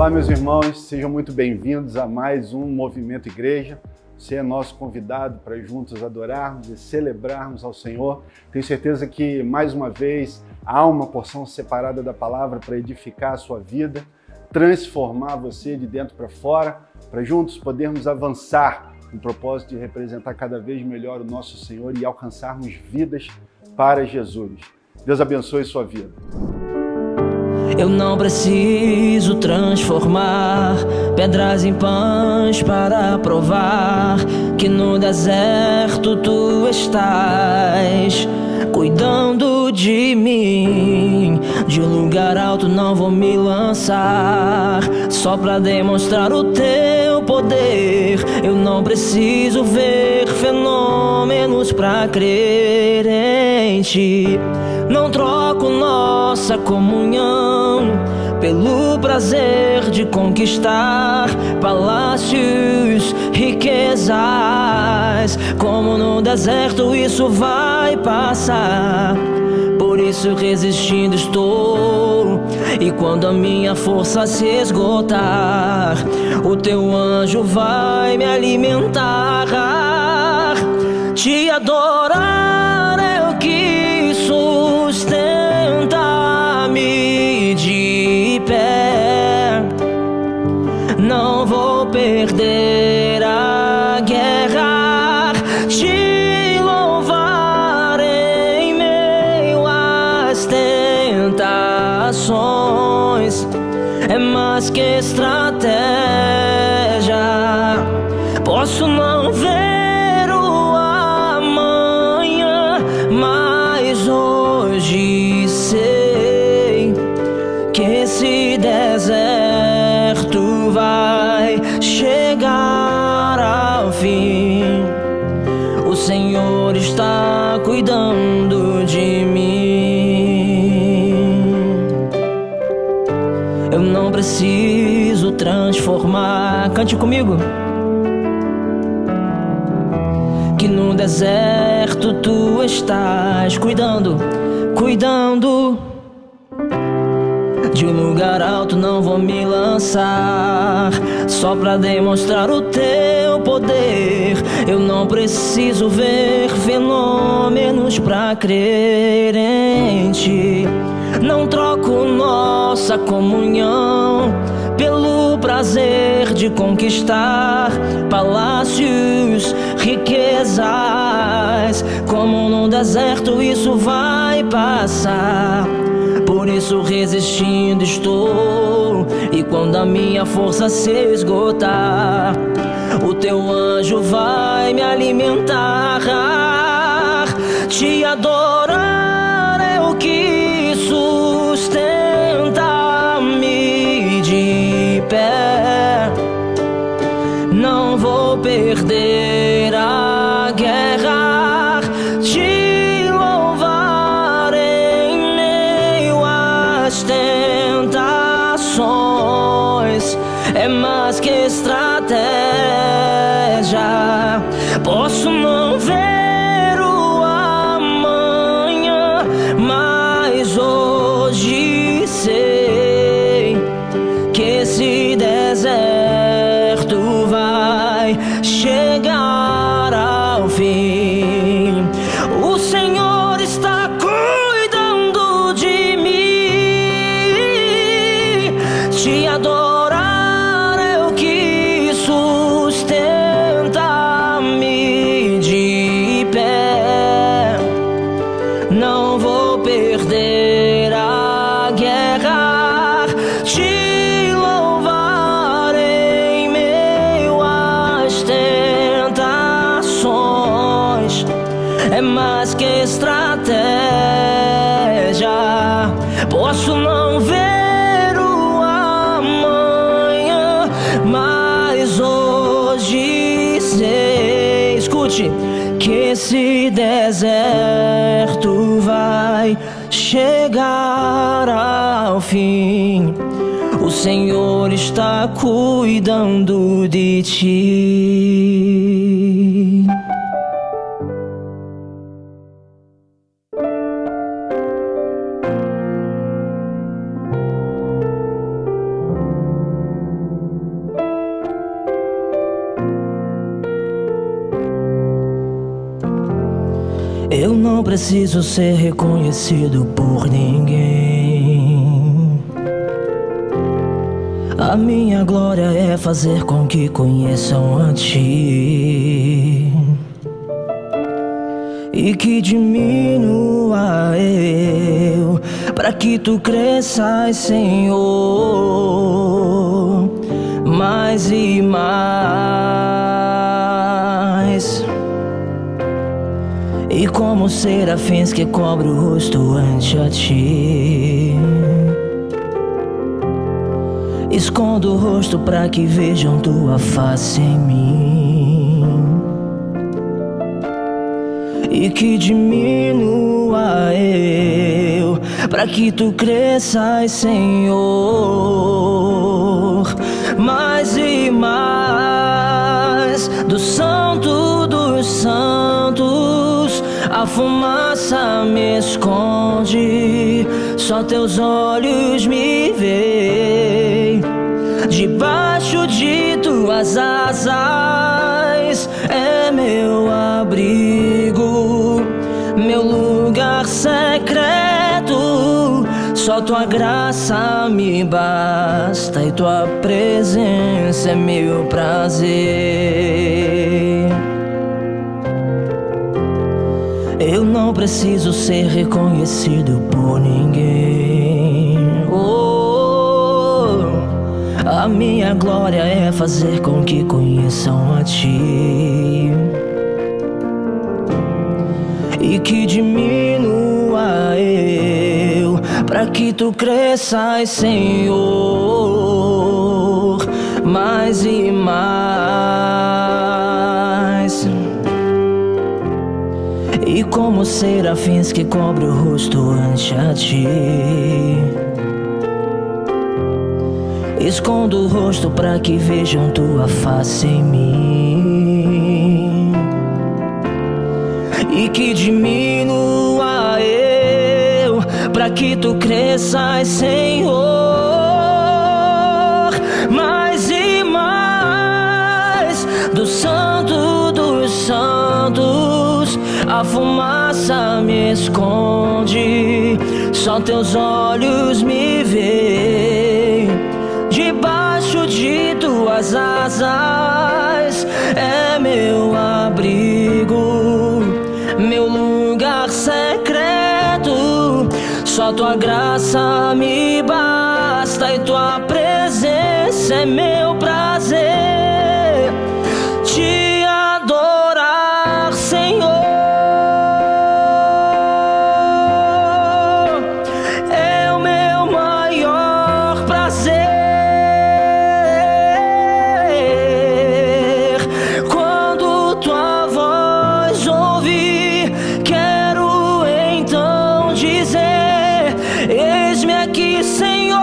Olá, meus irmãos, sejam muito bem-vindos a mais um Movimento Igreja. Você é nosso convidado para juntos adorarmos e celebrarmos ao Senhor. Tenho certeza que, mais uma vez, há uma porção separada da palavra para edificar a sua vida, transformar você de dentro para fora, para juntos podermos avançar no propósito de representar cada vez melhor o nosso Senhor e alcançarmos vidas para Jesus. Deus abençoe sua vida. Eu não preciso transformar pedras em pães para provar que no deserto tu estás cuidando de mim. De um lugar alto não vou me lançar só para demonstrar o teu poder. Eu não preciso ver fenômenos para crer em ti. Não troco nossa comunhão pelo prazer de conquistar palácios, riquezas. Como no deserto isso vai passar, por isso resistindo estou. E quando a minha força se esgotar, o teu anjo vai me alimentar. Te adorar é o que sustenta-me de pé. Não vou perder a guerra, te louvar em meio às tentações. É mais que estratégia. Posso não ver o amanhã, mas hoje sei que esse deserto vai chegar ao fim. O Senhor está cuidando de mim. Eu não preciso transformar. Cante comigo. Que no deserto tu estás cuidando, cuidando. De um lugar alto não vou me lançar só pra demonstrar o teu poder. Eu não preciso ver fenômenos pra crer em ti. Não troco nossa comunhão pelo prazer de conquistar palácios, riquezas. Como no deserto isso vai passar, por isso resistindo estou. E quando a minha força se esgotar, o teu anjo vai me alimentar. Te adorar é o que sustenta-me de pé. Não vou perder a guerra, te louvar em meio às tentações. É mais que estratégia. Posso não ver o amanhã, mas hoje sei que esse deserto vai chegar ao fim. O Senhor está cuidando de mim. Te adorar é o que sustenta-me de pé. Não vou perder a guerra, te louvar em meio às tentações. É mais que estratégia. Posso não ver o amanhã, mas hoje sei, escute, que esse deserto vai chegar ao fim. O Senhor está cuidando de ti. não preciso ser reconhecido por ninguém. A minha glória é fazer com que conheçam a Ti e que diminua eu, para que Tu cresças, Senhor, mais e mais. E como serafins que cobre o rosto ante a Ti, escondo o rosto para que vejam Tua face em mim e que diminua eu, para que Tu cresças, Senhor, mais e mais. Do Santo dos Santos a fumaça me esconde, só Teus olhos me veem. Debaixo de Tuas asas é meu abrigo, meu lugar secreto. Só Tua graça me basta e Tua presença é meu prazer. Eu não preciso ser reconhecido por ninguém. A minha glória é fazer com que conheçam a Ti e que diminua eu, para que Tu cresças, Senhor, mais e mais. E como serafins que cobre o rosto ante a Ti, escondo o rosto para que vejam Tua face em mim e que diminua eu, para que Tu cresças, Senhor, mais e mais. Do Santo dos Santos a fumaça me esconde, só Teus olhos me veem. Debaixo de Tuas asas é meu abrigo, meu lugar secreto. Só Tua graça me basta e Tua presença é meu prazer. Te adorar, Senhor, é o meu maior prazer. Quando Tua voz ouvir, quero então dizer: eis-me aqui, Senhor.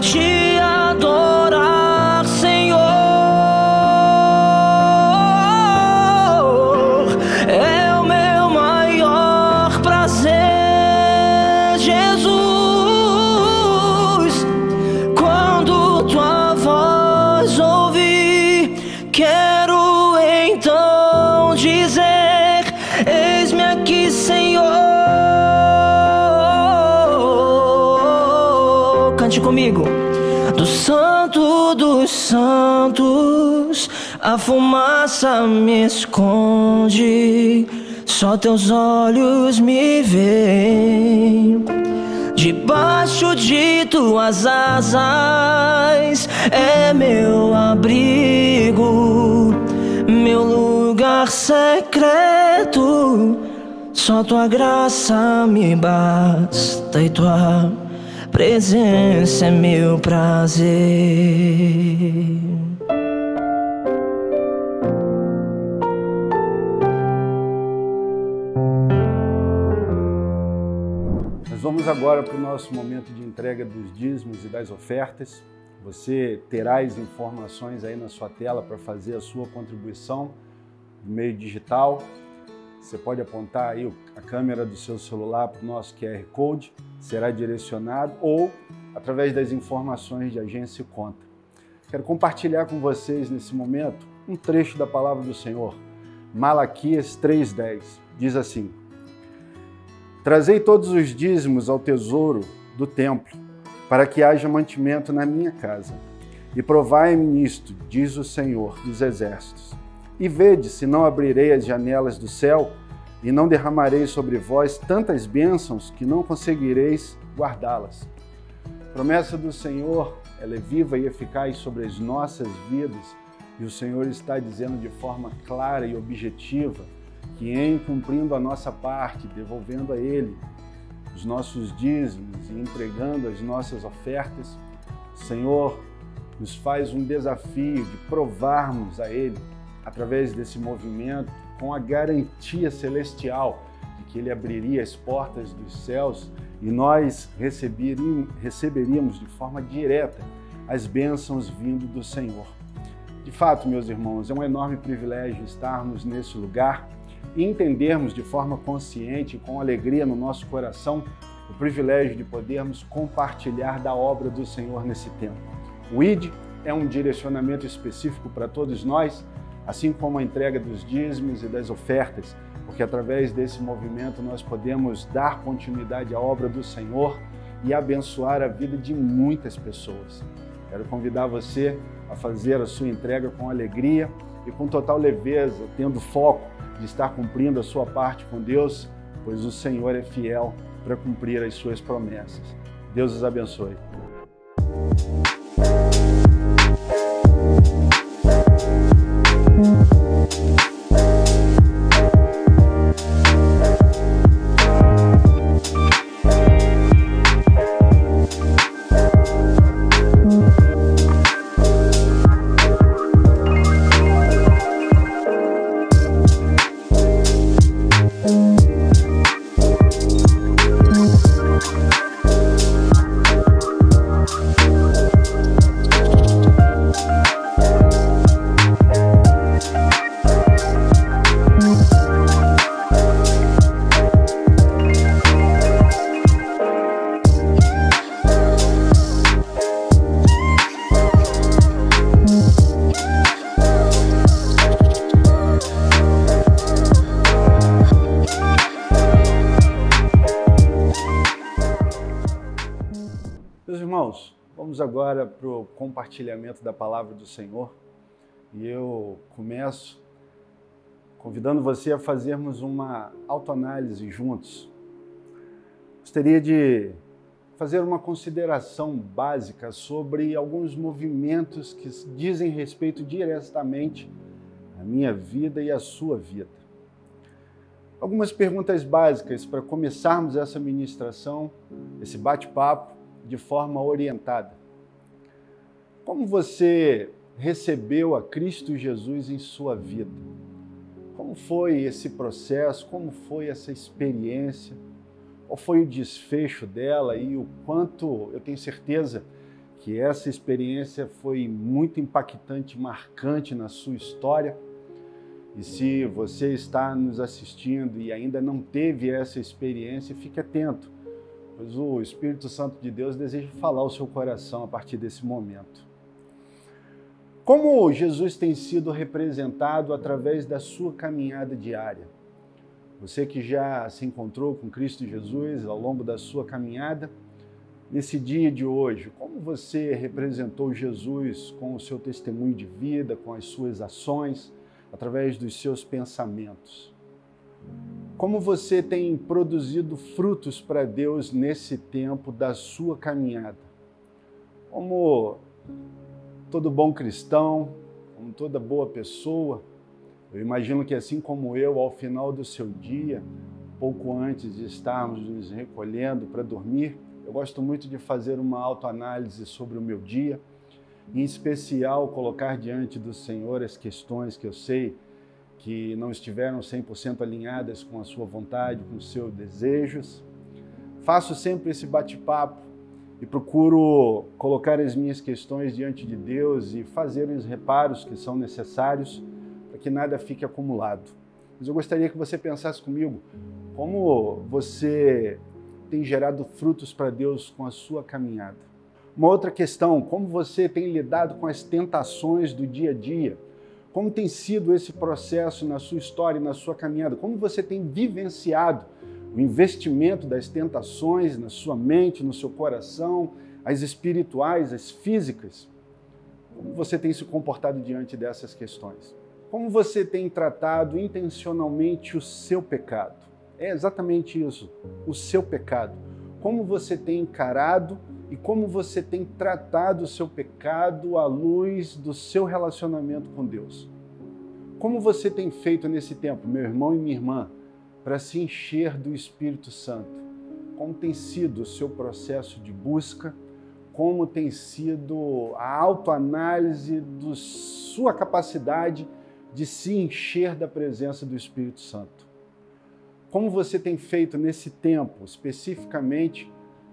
Te adorar, Senhor, é o meu maior prazer, Jesus. Quando Tua voz ouvir, quero então dizer: eis-me aqui, Senhor. Cante comigo. Do Santo dos Santos a fumaça me esconde, só Teus olhos me veem. Debaixo de Tuas asas é meu abrigo, meu lugar secreto. Só Tua graça me basta e Tua presença é meu prazer. Nós vamos agora para o nosso momento de entrega dos dízimos e das ofertas. Você terá as informações aí na sua tela para fazer a sua contribuição no meio digital. Você pode apontar aí a câmera do seu celular para o nosso QR Code, será direcionado, ou através das informações de agência e conta. Quero compartilhar com vocês nesse momento um trecho da palavra do Senhor. Malaquias 3:10 diz assim: Trazei todos os dízimos ao tesouro do templo, para que haja mantimento na minha casa. E provai-me nisto, diz o Senhor dos Exércitos. E vede se não abrirei as janelas do céu e não derramarei sobre vós tantas bênçãos que não conseguireis guardá-las. A promessa do Senhor, ela é viva e eficaz sobre as nossas vidas, e o Senhor está dizendo de forma clara e objetiva que em cumprindo a nossa parte, devolvendo a Ele os nossos dízimos e entregando as nossas ofertas, o Senhor nos faz um desafio de provarmos a Ele, através desse movimento, com a garantia celestial de que Ele abriria as portas dos céus e nós receberíamos de forma direta as bênçãos vindo do Senhor. De fato, meus irmãos, é um enorme privilégio estarmos nesse lugar e entendermos de forma consciente e com alegria no nosso coração o privilégio de podermos compartilhar da obra do Senhor nesse tempo. O ID é um direcionamento específico para todos nós, assim como a entrega dos dízimos e das ofertas, porque através desse movimento nós podemos dar continuidade à obra do Senhor e abençoar a vida de muitas pessoas. Quero convidar você a fazer a sua entrega com alegria e com total leveza, tendo foco de estar cumprindo a sua parte com Deus, pois o Senhor é fiel para cumprir as suas promessas. Deus os abençoe. Meus irmãos, vamos agora para o compartilhamento da palavra do Senhor e eu começo convidando você a fazermos uma autoanálise juntos. Gostaria de fazer uma consideração básica sobre alguns movimentos que dizem respeito diretamente à minha vida e à sua vida. Algumas perguntas básicas para começarmos essa ministração, esse bate-papo, de forma orientada. Como você recebeu a Cristo Jesus em sua vida? Como foi esse processo? Como foi essa experiência? Qual foi o desfecho dela e o quanto eu tenho certeza que essa experiência foi muito impactante, marcante na sua história? E se você está nos assistindo e ainda não teve essa experiência, fique atento, pois o Espírito Santo de Deus deseja falar ao seu coração a partir desse momento. Como Jesus tem sido representado através da sua caminhada diária? Você que já se encontrou com Cristo Jesus ao longo da sua caminhada, nesse dia de hoje, como você representou Jesus com o seu testemunho de vida, com as suas ações, através dos seus pensamentos? Como você tem produzido frutos para Deus nesse tempo da sua caminhada? Como todo bom cristão, como toda boa pessoa, eu imagino que assim como eu, ao final do seu dia, pouco antes de estarmos nos recolhendo para dormir, eu gosto muito de fazer uma autoanálise sobre o meu dia, em especial colocar diante do Senhor as questões que eu sei que não estiveram 100% alinhadas com a sua vontade, com os seus desejos. Faço sempre esse bate-papo e procuro colocar as minhas questões diante de Deus e fazer os reparos que são necessários para que nada fique acumulado. Mas eu gostaria que você pensasse comigo como você tem gerado frutos para Deus com a sua caminhada. Uma outra questão, como você tem lidado com as tentações do dia a dia, Como tem sido esse processo na sua história, na sua caminhada? Como você tem vivenciado o investimento das tentações na sua mente, no seu coração, as espirituais, as físicas? Como você tem se comportado diante dessas questões? Como você tem tratado intencionalmente o seu pecado? É exatamente isso, o seu pecado. Como você tem encarado e como você tem tratado o seu pecado à luz do seu relacionamento com Deus? Como você tem feito nesse tempo, meu irmão e minha irmã, para se encher do Espírito Santo? Como tem sido o seu processo de busca? Como tem sido a autoanálise da sua capacidade de se encher da presença do Espírito Santo? Como você tem feito nesse tempo, especificamente,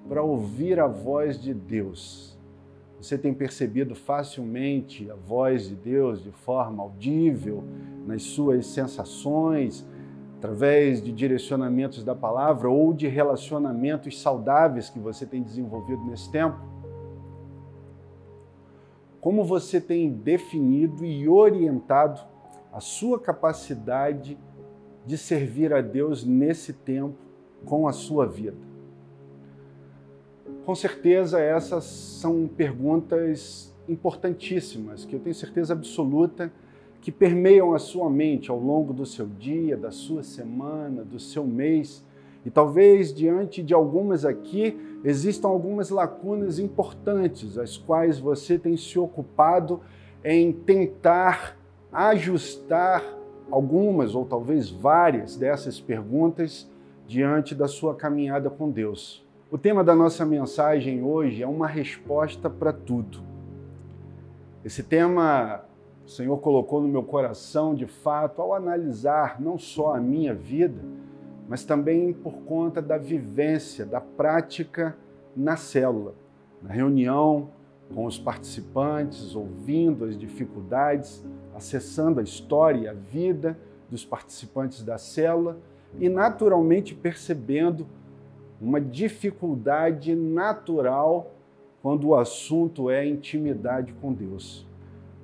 para ouvir a voz de Deus? Você tem percebido facilmente a voz de Deus de forma audível, nas suas sensações, através de direcionamentos da palavra ou de relacionamentos saudáveis que você tem desenvolvido nesse tempo? Como você tem definido e orientado a sua capacidade de servir a Deus nesse tempo com a sua vida? Com certeza essas são perguntas importantíssimas, que eu tenho certeza absoluta que permeiam a sua mente ao longo do seu dia, da sua semana, do seu mês. E talvez diante de algumas aqui existam algumas lacunas importantes, as quais você tem se ocupado em tentar ajustar algumas ou talvez várias dessas perguntas diante da sua caminhada com Deus. O tema da nossa mensagem hoje é uma resposta para tudo. Esse tema o Senhor colocou no meu coração, de fato, ao analisar não só a minha vida, mas também por conta da vivência, da prática na célula, na reunião com os participantes, ouvindo as dificuldades, acessando a história e a vida dos participantes da célula e, naturalmente, percebendo uma dificuldade natural quando o assunto é intimidade com Deus.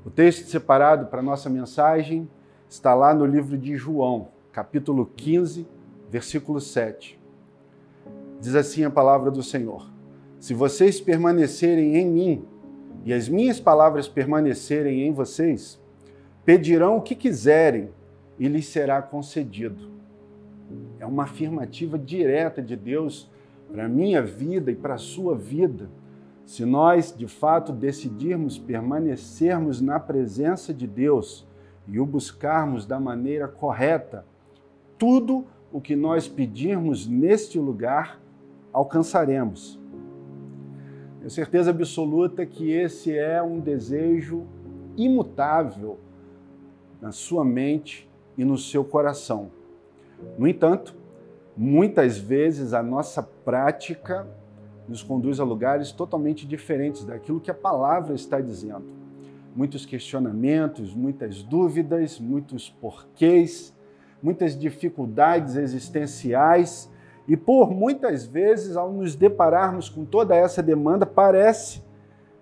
O texto separado para a nossa mensagem está lá no livro de João, capítulo 15, versículo 7. Diz assim a palavra do Senhor: se vocês permanecerem em mim e as minhas palavras permanecerem em vocês, pedirão o que quiserem e lhes será concedido. É uma afirmativa direta de Deus para a minha vida e para a sua vida. Se nós, de fato, decidirmos permanecermos na presença de Deus e o buscarmos da maneira correta, tudo o que nós pedirmos neste lugar, alcançaremos. Tenho certeza absoluta que esse é um desejo imutável na sua mente e no seu coração. No entanto, muitas vezes a nossa prática nos conduz a lugares totalmente diferentes daquilo que a palavra está dizendo. Muitos questionamentos, muitas dúvidas, muitos porquês, muitas dificuldades existenciais e por muitas vezes, ao nos depararmos com toda essa demanda, parece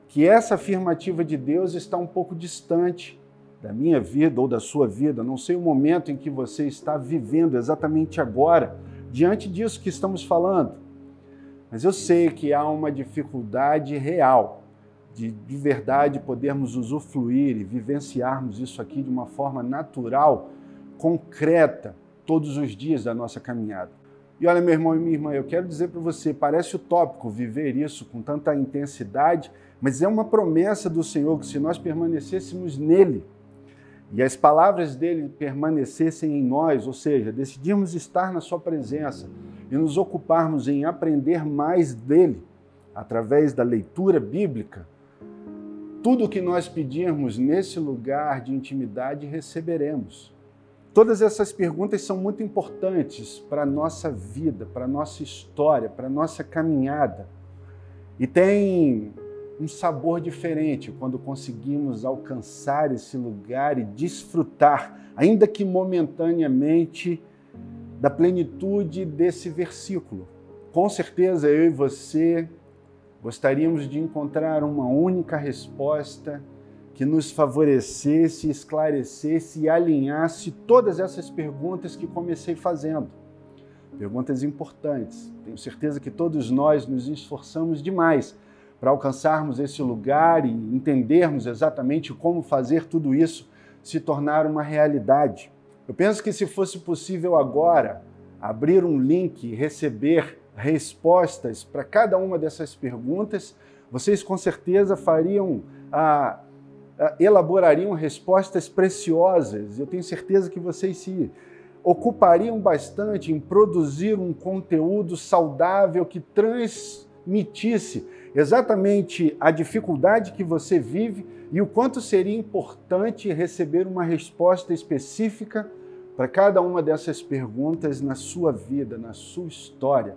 que essa afirmativa de Deus está um pouco distante da minha vida ou da sua vida. Não sei o momento em que você está vivendo exatamente agora, diante disso que estamos falando. Mas eu sei que há uma dificuldade real de verdade podermos usufruir e vivenciarmos isso aqui de uma forma natural, concreta, todos os dias da nossa caminhada. E olha, meu irmão e minha irmã, eu quero dizer para você, parece utópico viver isso com tanta intensidade, mas é uma promessa do Senhor que se nós permanecêssemos nele e as palavras dele permanecessem em nós, ou seja, decidirmos estar na sua presença e nos ocuparmos em aprender mais dele através da leitura bíblica, tudo o que nós pedirmos nesse lugar de intimidade receberemos. Todas essas perguntas são muito importantes para a nossa vida, para a nossa história, para a nossa caminhada. E tem um sabor diferente quando conseguimos alcançar esse lugar e desfrutar, ainda que momentaneamente, da plenitude desse versículo. Com certeza eu e você gostaríamos de encontrar uma única resposta que nos favorecesse, esclarecesse e alinhasse todas essas perguntas que comecei fazendo. Perguntas importantes. Tenho certeza que todos nós nos esforçamos demais para alcançarmos esse lugar e entendermos exatamente como fazer tudo isso se tornar uma realidade. Eu penso que se fosse possível agora abrir um link e receber respostas para cada uma dessas perguntas, vocês com certeza elaborariam respostas preciosas. Eu tenho certeza que vocês se ocupariam bastante em produzir um conteúdo saudável que transmitisse exatamente a dificuldade que você vive e o quanto seria importante receber uma resposta específica para cada uma dessas perguntas na sua vida, na sua história.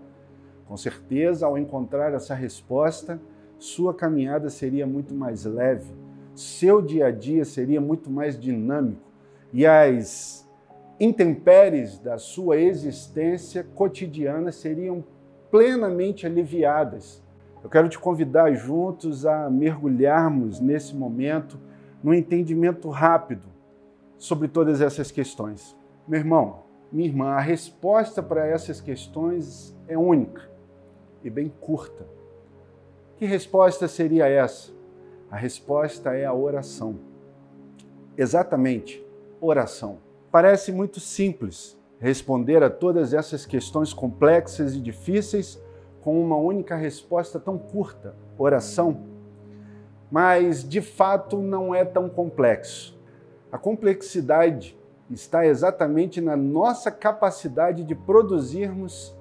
Com certeza, ao encontrar essa resposta, sua caminhada seria muito mais leve, seu dia a dia seria muito mais dinâmico e as intempéries da sua existência cotidiana seriam plenamente aliviadas. Eu quero te convidar juntos a mergulharmos nesse momento num entendimento rápido sobre todas essas questões. Meu irmão, minha irmã, a resposta para essas questões é única e bem curta. Que resposta seria essa? A resposta é a oração. Exatamente, oração. Parece muito simples responder a todas essas questões complexas e difíceis com uma única resposta tão curta, oração. Mas, de fato, não é tão complexo. A complexidade está exatamente na nossa capacidade de produzirmos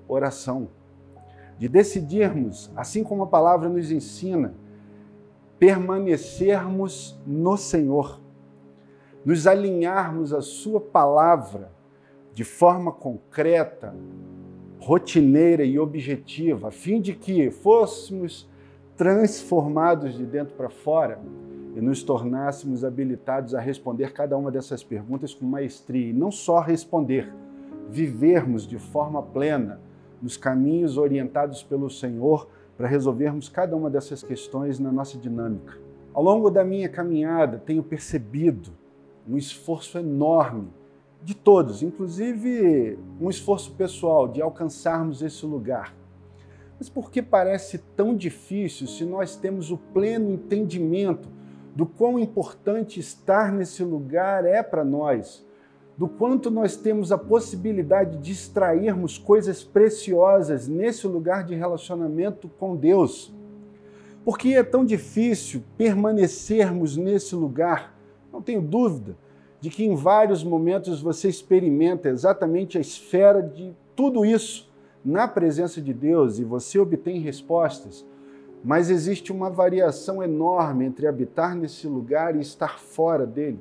oração, de decidirmos, assim como a palavra nos ensina, permanecermos no Senhor, nos alinharmos à sua palavra de forma concreta, rotineira e objetiva, a fim de que fôssemos transformados de dentro para fora e nos tornássemos habilitados a responder cada uma dessas perguntas com maestria. E não só responder, vivermos de forma plena nos caminhos orientados pelo Senhor para resolvermos cada uma dessas questões na nossa dinâmica. Ao longo da minha caminhada, tenho percebido um esforço enorme de todos, inclusive um esforço pessoal de alcançarmos esse lugar. Mas por que parece tão difícil se nós temos o pleno entendimento do quão importante estar nesse lugar é para nós, do quanto nós temos a possibilidade de extrairmos coisas preciosas nesse lugar de relacionamento com Deus? Por que é tão difícil permanecermos nesse lugar? Não tenho dúvida de que em vários momentos você experimenta exatamente a esfera de tudo isso na presença de Deus e você obtém respostas, mas existe uma variação enorme entre habitar nesse lugar e estar fora dele.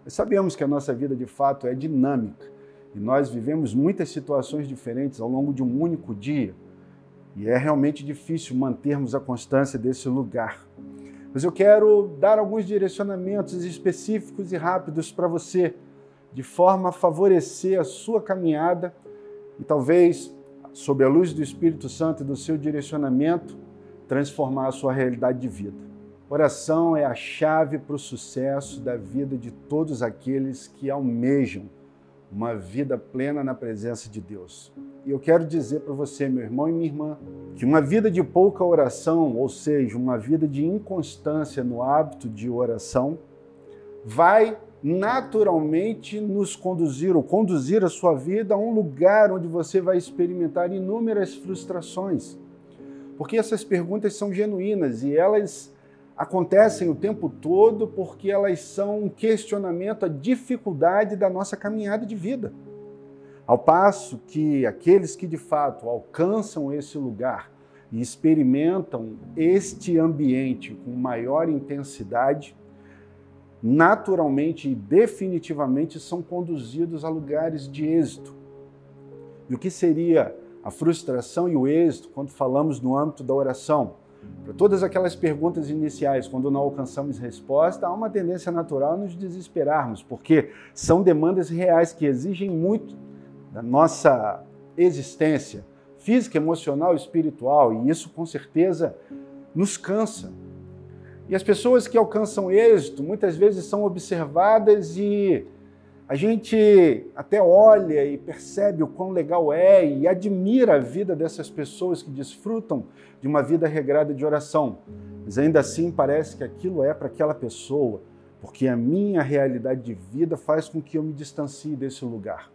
Nós sabemos que a nossa vida de fato é dinâmica e nós vivemos muitas situações diferentes ao longo de um único dia e é realmente difícil mantermos a constância desse lugar. Mas eu quero dar alguns direcionamentos específicos e rápidos para você, de forma a favorecer a sua caminhada e talvez, sob a luz do Espírito Santo e do seu direcionamento, transformar a sua realidade de vida. Oração é a chave para o sucesso da vida de todos aqueles que almejam uma vida plena na presença de Deus. E eu quero dizer para você, meu irmão e minha irmã, que uma vida de pouca oração, ou seja, uma vida de inconstância no hábito de oração, vai naturalmente nos conduzir, ou conduzir a sua vida a um lugar onde você vai experimentar inúmeras frustrações. Porque essas perguntas são genuínas e elas acontecem o tempo todo porque elas são um questionamento à dificuldade da nossa caminhada de vida. Ao passo que aqueles que de fato alcançam esse lugar e experimentam este ambiente com maior intensidade, naturalmente e definitivamente são conduzidos a lugares de êxito. E o que seria a frustração e o êxito quando falamos no âmbito da oração? Para todas aquelas perguntas iniciais, quando não alcançamos resposta, há uma tendência natural a nos desesperarmos, porque são demandas reais que exigem muito da nossa existência física, emocional e espiritual, e isso com certeza nos cansa. E as pessoas que alcançam êxito, muitas vezes são observadas e a gente até olha e percebe o quão legal é e admira a vida dessas pessoas que desfrutam de uma vida regrada de oração. Mas ainda assim parece que aquilo é para aquela pessoa, porque a minha realidade de vida faz com que eu me distancie desse lugar.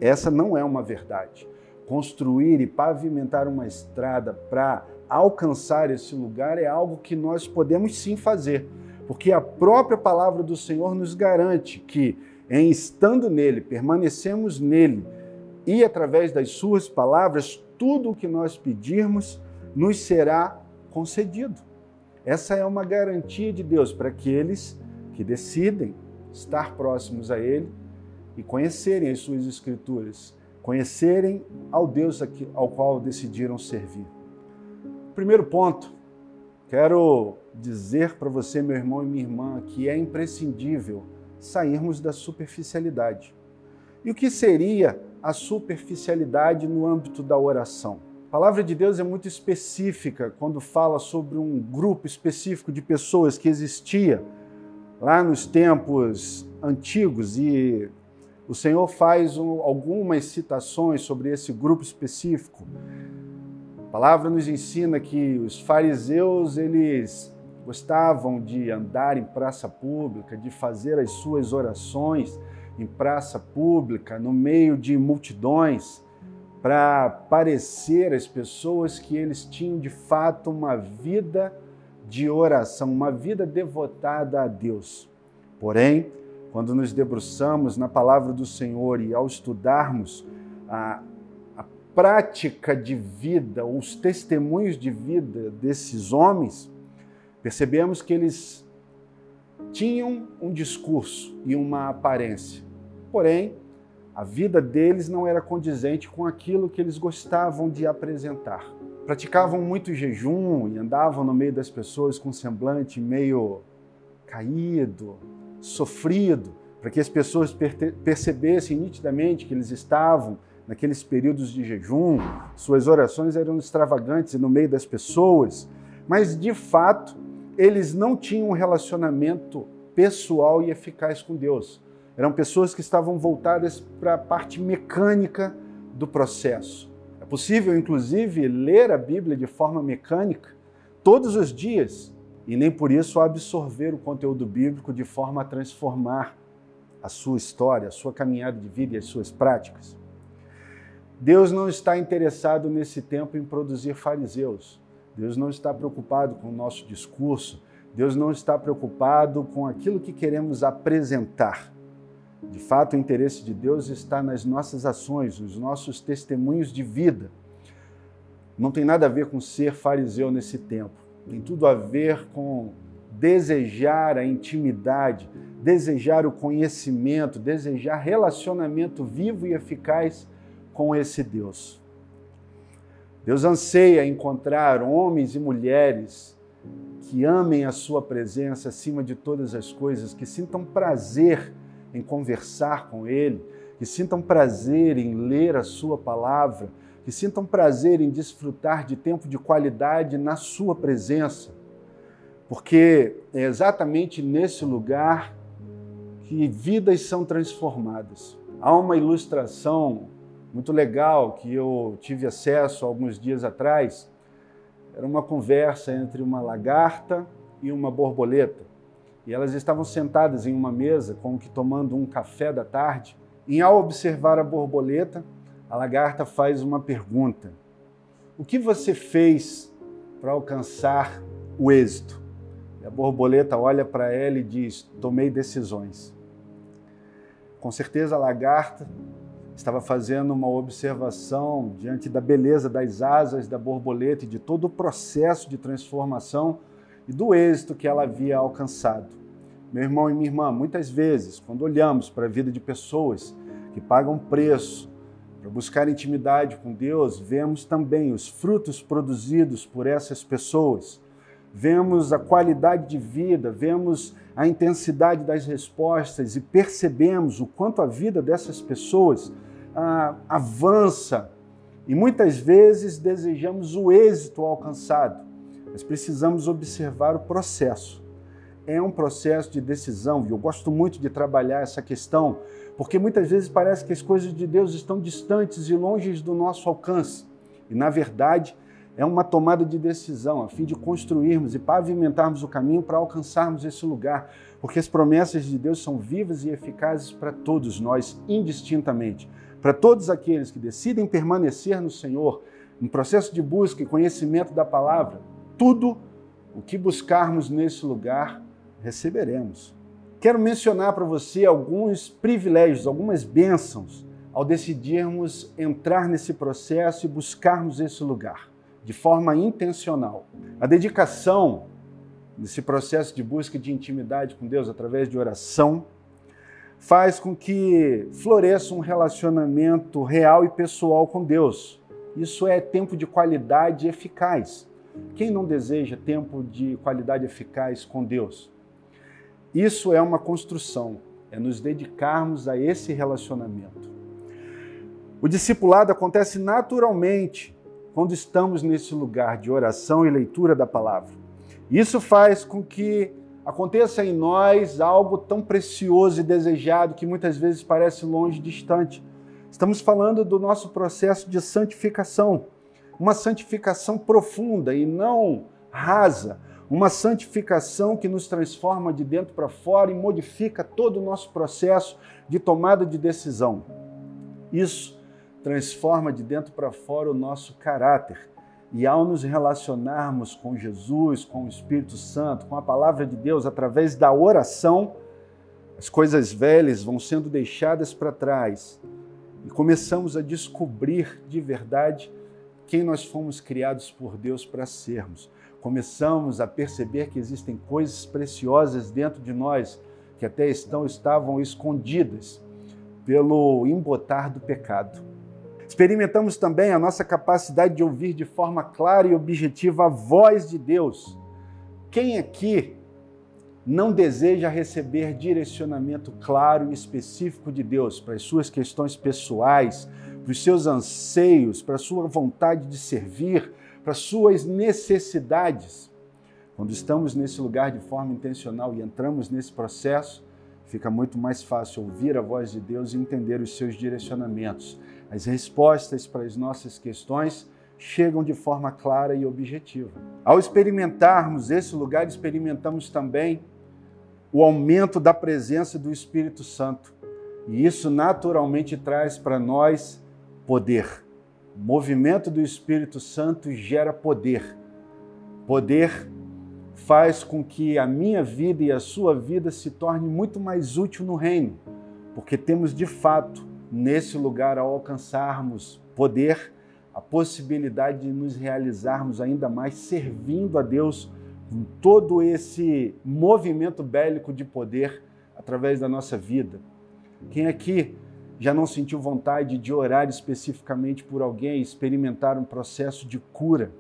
Essa não é uma verdade. Construir e pavimentar uma estrada para alcançar esse lugar é algo que nós podemos sim fazer, porque a própria palavra do Senhor nos garante que, em estando nele, permanecemos nele e através das suas palavras, tudo o que nós pedirmos nos será concedido. Essa é uma garantia de Deus para aqueles que decidem estar próximos a ele e conhecerem as suas escrituras, conhecerem ao Deus ao qual decidiram servir. Primeiro ponto, quero dizer para você, meu irmão e minha irmã, que é imprescindível sairmos da superficialidade. E o que seria a superficialidade no âmbito da oração? A palavra de Deus é muito específica quando fala sobre um grupo específico de pessoas que existia lá nos tempos antigos, e o Senhor faz algumas citações sobre esse grupo específico. A palavra nos ensina que os fariseus, eles gostavam de andar em praça pública, de fazer as suas orações em praça pública, no meio de multidões, para parecer às pessoas que eles tinham de fato uma vida de oração, uma vida devotada a Deus. Porém, quando nos debruçamos na palavra do Senhor e ao estudarmos a prática de vida, os testemunhos de vida desses homens, percebemos que eles tinham um discurso e uma aparência. Porém, a vida deles não era condizente com aquilo que eles gostavam de apresentar. Praticavam muito jejum e andavam no meio das pessoas com um semblante meio caído, sofrido, para que as pessoas percebessem nitidamente que eles estavam naqueles períodos de jejum. Suas orações eram extravagantes no meio das pessoas, mas de fato eles não tinham um relacionamento pessoal e eficaz com Deus. Eram pessoas que estavam voltadas para a parte mecânica do processo. É possível, inclusive, ler a Bíblia de forma mecânica todos os dias e nem por isso absorver o conteúdo bíblico de forma a transformar a sua história, a sua caminhada de vida e as suas práticas. Deus não está interessado nesse tempo em produzir fariseus. Deus não está preocupado com o nosso discurso. Deus não está preocupado com aquilo que queremos apresentar. De fato, o interesse de Deus está nas nossas ações, nos nossos testemunhos de vida. Não tem nada a ver com ser fariseu nesse tempo. Tem tudo a ver com desejar a intimidade, desejar o conhecimento, desejar relacionamento vivo e eficaz com esse Deus. Deus anseia encontrar homens e mulheres que amem a sua presença acima de todas as coisas, que sintam prazer em conversar com Ele, que sintam prazer em ler a sua palavra, que sintam prazer em desfrutar de tempo de qualidade na sua presença, porque é exatamente nesse lugar que vidas são transformadas. Há uma ilustração muito legal que eu tive acesso alguns dias atrás. Era uma conversa entre uma lagarta e uma borboleta. E elas estavam sentadas em uma mesa, como que tomando um café da tarde. E ao observar a borboleta, a lagarta faz uma pergunta: o que você fez para alcançar o êxito? E a borboleta olha para ela e diz: tomei decisões. Com certeza a lagarta estava fazendo uma observação diante da beleza das asas da borboleta e de todo o processo de transformação e do êxito que ela havia alcançado. Meu irmão e minha irmã, muitas vezes, quando olhamos para a vida de pessoas que pagam preço para buscar intimidade com Deus, vemos também os frutos produzidos por essas pessoas, vemos a qualidade de vida, vemos a intensidade das respostas e percebemos o quanto a vida dessas pessoas avança. E muitas vezes desejamos o êxito alcançado, mas precisamos observar o processo. é um processo de decisão, e eu gosto muito de trabalhar essa questão, porque muitas vezes parece que as coisas de Deus estão distantes e longe do nosso alcance. E, na verdade, é uma tomada de decisão a fim de construirmos e pavimentarmos o caminho para alcançarmos esse lugar, porque as promessas de Deus são vivas e eficazes para todos nós, indistintamente. Para todos aqueles que decidem permanecer no Senhor, em processo de busca e conhecimento da palavra, tudo o que buscarmos nesse lugar, receberemos. Quero mencionar para você alguns privilégios, algumas bênçãos, ao decidirmos entrar nesse processo e buscarmos esse lugar, de forma intencional. A dedicação nesse processo de busca de intimidade com Deus através de oração faz com que floresça um relacionamento real e pessoal com Deus. Isso é tempo de qualidade eficaz. Quem não deseja tempo de qualidade eficaz com Deus? Isso é uma construção, é nos dedicarmos a esse relacionamento. O discipulado acontece naturalmente quando estamos nesse lugar de oração e leitura da palavra. Isso faz com que aconteça em nós algo tão precioso e desejado que muitas vezes parece longe, distante. Estamos falando do nosso processo de santificação, uma santificação profunda e não rasa, uma santificação que nos transforma de dentro para fora e modifica todo o nosso processo de tomada de decisão. Isso transforma de dentro para fora o nosso caráter. E ao nos relacionarmos com Jesus, com o Espírito Santo, com a palavra de Deus, através da oração, as coisas velhas vão sendo deixadas para trás e começamos a descobrir de verdade quem nós fomos criados por Deus para sermos. Começamos a perceber que existem coisas preciosas dentro de nós que até estavam escondidas pelo embotar do pecado. Experimentamos também a nossa capacidade de ouvir de forma clara e objetiva a voz de Deus. Quem aqui não deseja receber direcionamento claro e específico de Deus para as suas questões pessoais, para os seus anseios, para a sua vontade de servir, para as suas necessidades? Quando estamos nesse lugar de forma intencional e entramos nesse processo, fica muito mais fácil ouvir a voz de Deus e entender os seus direcionamentos. As respostas para as nossas questões chegam de forma clara e objetiva. Ao experimentarmos esse lugar, experimentamos também o aumento da presença do Espírito Santo. E isso naturalmente traz para nós poder. O movimento do Espírito Santo gera poder. Poder faz com que a minha vida e a sua vida se torne muito mais útil no reino, porque temos de fato, nesse lugar, ao alcançarmos poder, a possibilidade de nos realizarmos ainda mais servindo a Deus com todo esse movimento bélico de poder através da nossa vida. Quem aqui já não sentiu vontade de orar especificamente por alguém, experimentar um processo de cura?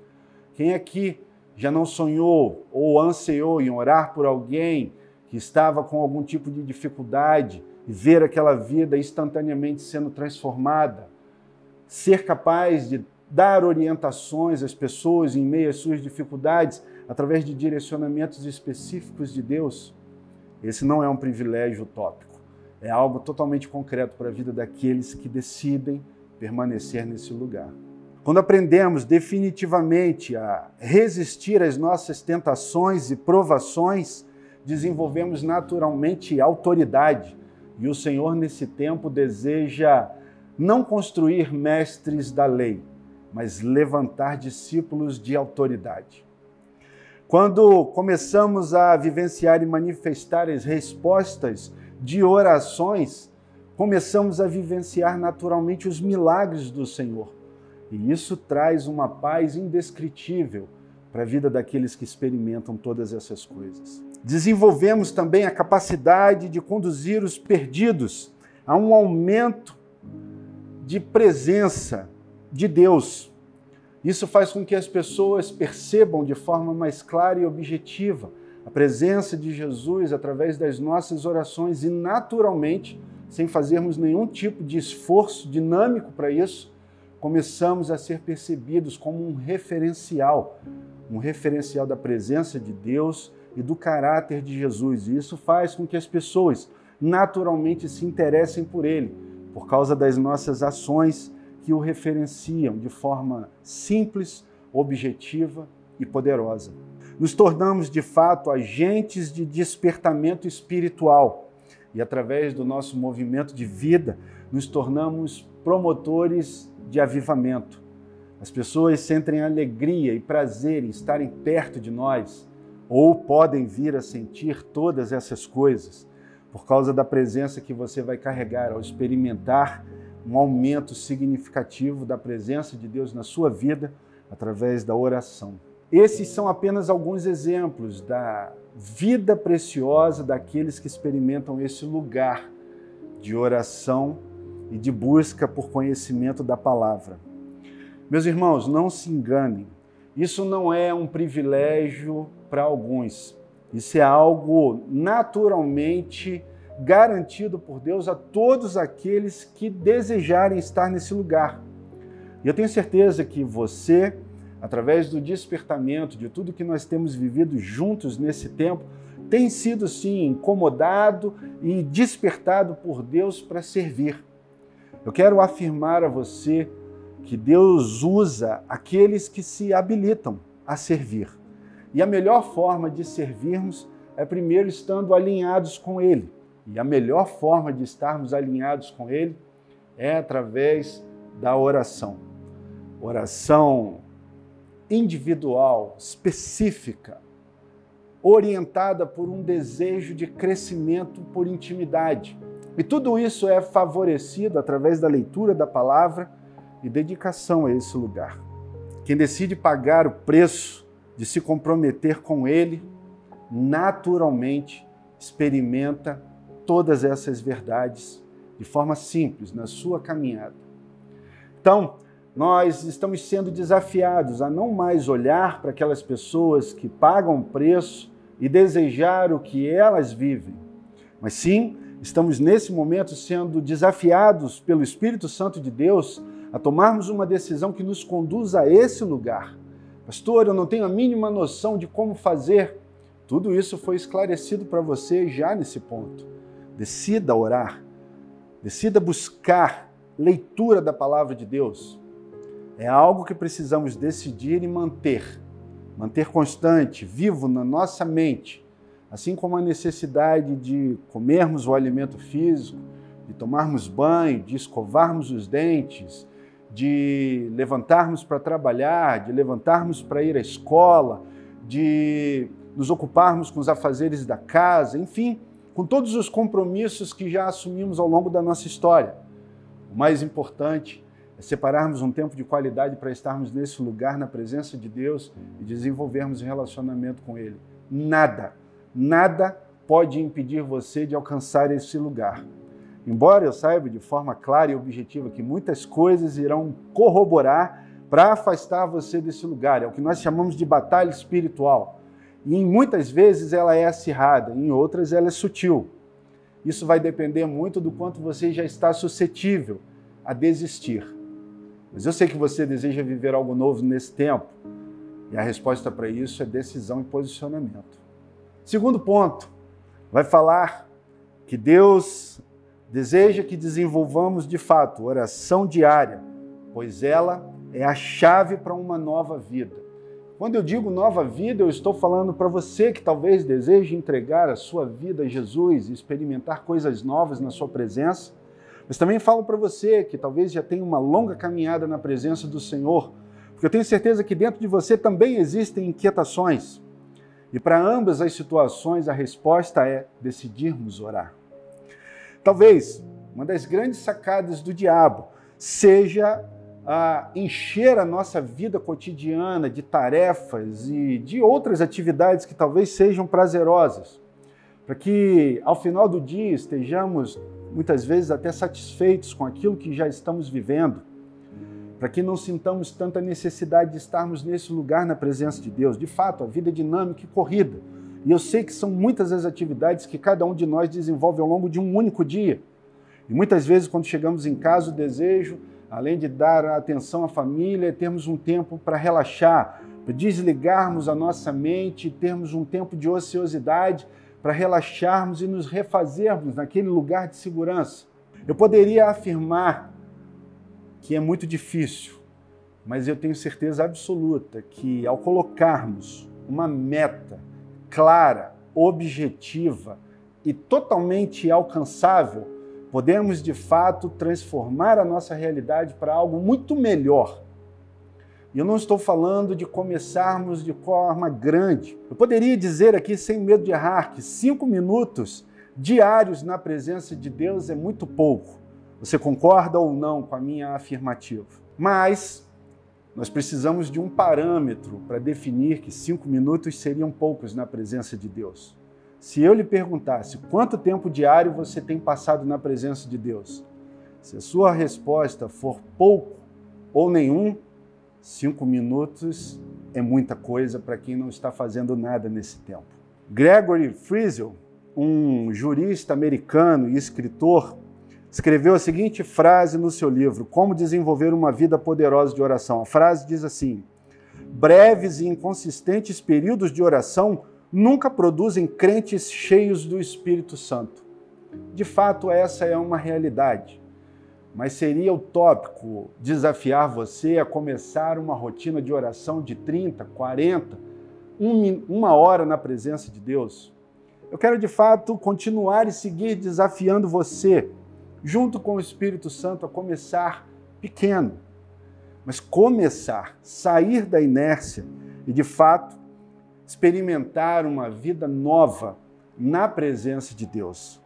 Quem aqui já não sonhou ou ansiou em orar por alguém que estava com algum tipo de dificuldade e ver aquela vida instantaneamente sendo transformada? Ser capaz de dar orientações às pessoas em meio às suas dificuldades através de direcionamentos específicos de Deus? Esse não é um privilégio utópico, é algo totalmente concreto para a vida daqueles que decidem permanecer nesse lugar. Quando aprendemos definitivamente a resistir às nossas tentações e provações, desenvolvemos naturalmente autoridade. E o Senhor, nesse tempo, deseja não construir mestres da lei, mas levantar discípulos de autoridade. Quando começamos a vivenciar e manifestar as respostas de orações, começamos a vivenciar naturalmente os milagres do Senhor. E isso traz uma paz indescritível para a vida daqueles que experimentam todas essas coisas. Desenvolvemos também a capacidade de conduzir os perdidos a um aumento de presença de Deus. Isso faz com que as pessoas percebam de forma mais clara e objetiva a presença de Jesus através das nossas orações e, naturalmente, sem fazermos nenhum tipo de esforço dinâmico para isso, começamos a ser percebidos como um referencial da presença de Deus e do caráter de Jesus. E isso faz com que as pessoas naturalmente se interessem por ele, por causa das nossas ações que o referenciam de forma simples, objetiva e poderosa. Nos tornamos, de fato, agentes de despertamento espiritual e, através do nosso movimento de vida, nos tornamos promotores de avivamento. As pessoas sentem alegria e prazer em estarem perto de nós, ou podem vir a sentir todas essas coisas por causa da presença que você vai carregar ao experimentar um aumento significativo da presença de Deus na sua vida através da oração. Esses são apenas alguns exemplos da vida preciosa daqueles que experimentam esse lugar de oração e de busca por conhecimento da palavra. Meus irmãos, não se enganem. Isso não é um privilégio para alguns. Isso é algo naturalmente garantido por Deus a todos aqueles que desejarem estar nesse lugar. E eu tenho certeza que você, através do despertamento, de tudo que nós temos vivido juntos nesse tempo, tem sido, sim, incomodado e despertado por Deus para servir. Eu quero afirmar a você que Deus usa aqueles que se habilitam a servir. E a melhor forma de servirmos é primeiro estando alinhados com Ele. E a melhor forma de estarmos alinhados com Ele é através da oração. Oração individual, específica, orientada por um desejo de crescimento por intimidade. E tudo isso é favorecido através da leitura da palavra e dedicação a esse lugar. Quem decide pagar o preço de se comprometer com Ele, naturalmente experimenta todas essas verdades de forma simples na sua caminhada. Então, nós estamos sendo desafiados a não mais olhar para aquelas pessoas que pagam preço e desejar o que elas vivem, mas sim, estamos nesse momento sendo desafiados pelo Espírito Santo de Deus a tomarmos uma decisão que nos conduza a esse lugar. Pastor, eu não tenho a mínima noção de como fazer. Tudo isso foi esclarecido para você já nesse ponto. Decida orar, decida buscar leitura da palavra de Deus. É algo que precisamos decidir e manter constante, vivo na nossa mente, assim como a necessidade de comermos o alimento físico, de tomarmos banho, de escovarmos os dentes, de levantarmos para trabalhar, de levantarmos para ir à escola, de nos ocuparmos com os afazeres da casa, enfim, com todos os compromissos que já assumimos ao longo da nossa história. O mais importante é separarmos um tempo de qualidade para estarmos nesse lugar, na presença de Deus e desenvolvermos um relacionamento com Ele. Nada pode impedir você de alcançar esse lugar. Embora eu saiba de forma clara e objetiva que muitas coisas irão corroborar para afastar você desse lugar. É o que nós chamamos de batalha espiritual. E em muitas vezes ela é acirrada, em outras ela é sutil. Isso vai depender muito do quanto você já está suscetível a desistir. Mas eu sei que você deseja viver algo novo nesse tempo. E a resposta para isso é decisão e posicionamento. Segundo ponto, vai falar que Deus deseja que desenvolvamos de fato oração diária, pois ela é a chave para uma nova vida. Quando eu digo nova vida, eu estou falando para você que talvez deseje entregar a sua vida a Jesus e experimentar coisas novas na sua presença, mas também falo para você que talvez já tenha uma longa caminhada na presença do Senhor, porque eu tenho certeza que dentro de você também existem inquietações. E para ambas as situações, a resposta é decidirmos orar. Talvez uma das grandes sacadas do diabo seja encher a nossa vida cotidiana de tarefas e de outras atividades que talvez sejam prazerosas, para que ao final do dia estejamos muitas vezes até satisfeitos com aquilo que já estamos vivendo, para que não sintamos tanta necessidade de estarmos nesse lugar na presença de Deus. De fato, a vida é dinâmica e corrida. E eu sei que são muitas as atividades que cada um de nós desenvolve ao longo de um único dia. E muitas vezes, quando chegamos em casa, o desejo, além de dar atenção à família, é termos um tempo para relaxar, para desligarmos a nossa mente e termos um tempo de ociosidade para relaxarmos e nos refazermos naquele lugar de segurança. Eu poderia afirmar que é muito difícil, mas eu tenho certeza absoluta que ao colocarmos uma meta clara, objetiva e totalmente alcançável, podemos de fato transformar a nossa realidade para algo muito melhor. E eu não estou falando de começarmos de forma grande. Eu poderia dizer aqui, sem medo de errar, que 5 minutos diários na presença de Deus é muito pouco. Você concorda ou não com a minha afirmativa? Mas nós precisamos de um parâmetro para definir que 5 minutos seriam poucos na presença de Deus. Se eu lhe perguntasse quanto tempo diário você tem passado na presença de Deus, se a sua resposta for pouco ou nenhum, 5 minutos é muita coisa para quem não está fazendo nada nesse tempo. Gregory Friesel, um jurista americano e escritor, escreveu a seguinte frase no seu livro, Como Desenvolver uma Vida Poderosa de Oração. A frase diz assim: breves e inconsistentes períodos de oração nunca produzem crentes cheios do Espírito Santo. De fato, essa é uma realidade. Mas seria utópico desafiar você a começar uma rotina de oração de 30, 40, uma hora na presença de Deus. Eu quero, de fato, continuar e seguir desafiando você, junto com o Espírito Santo, a começar pequeno. Mas começar, sair da inércia e, de fato, experimentar uma vida nova na presença de Deus.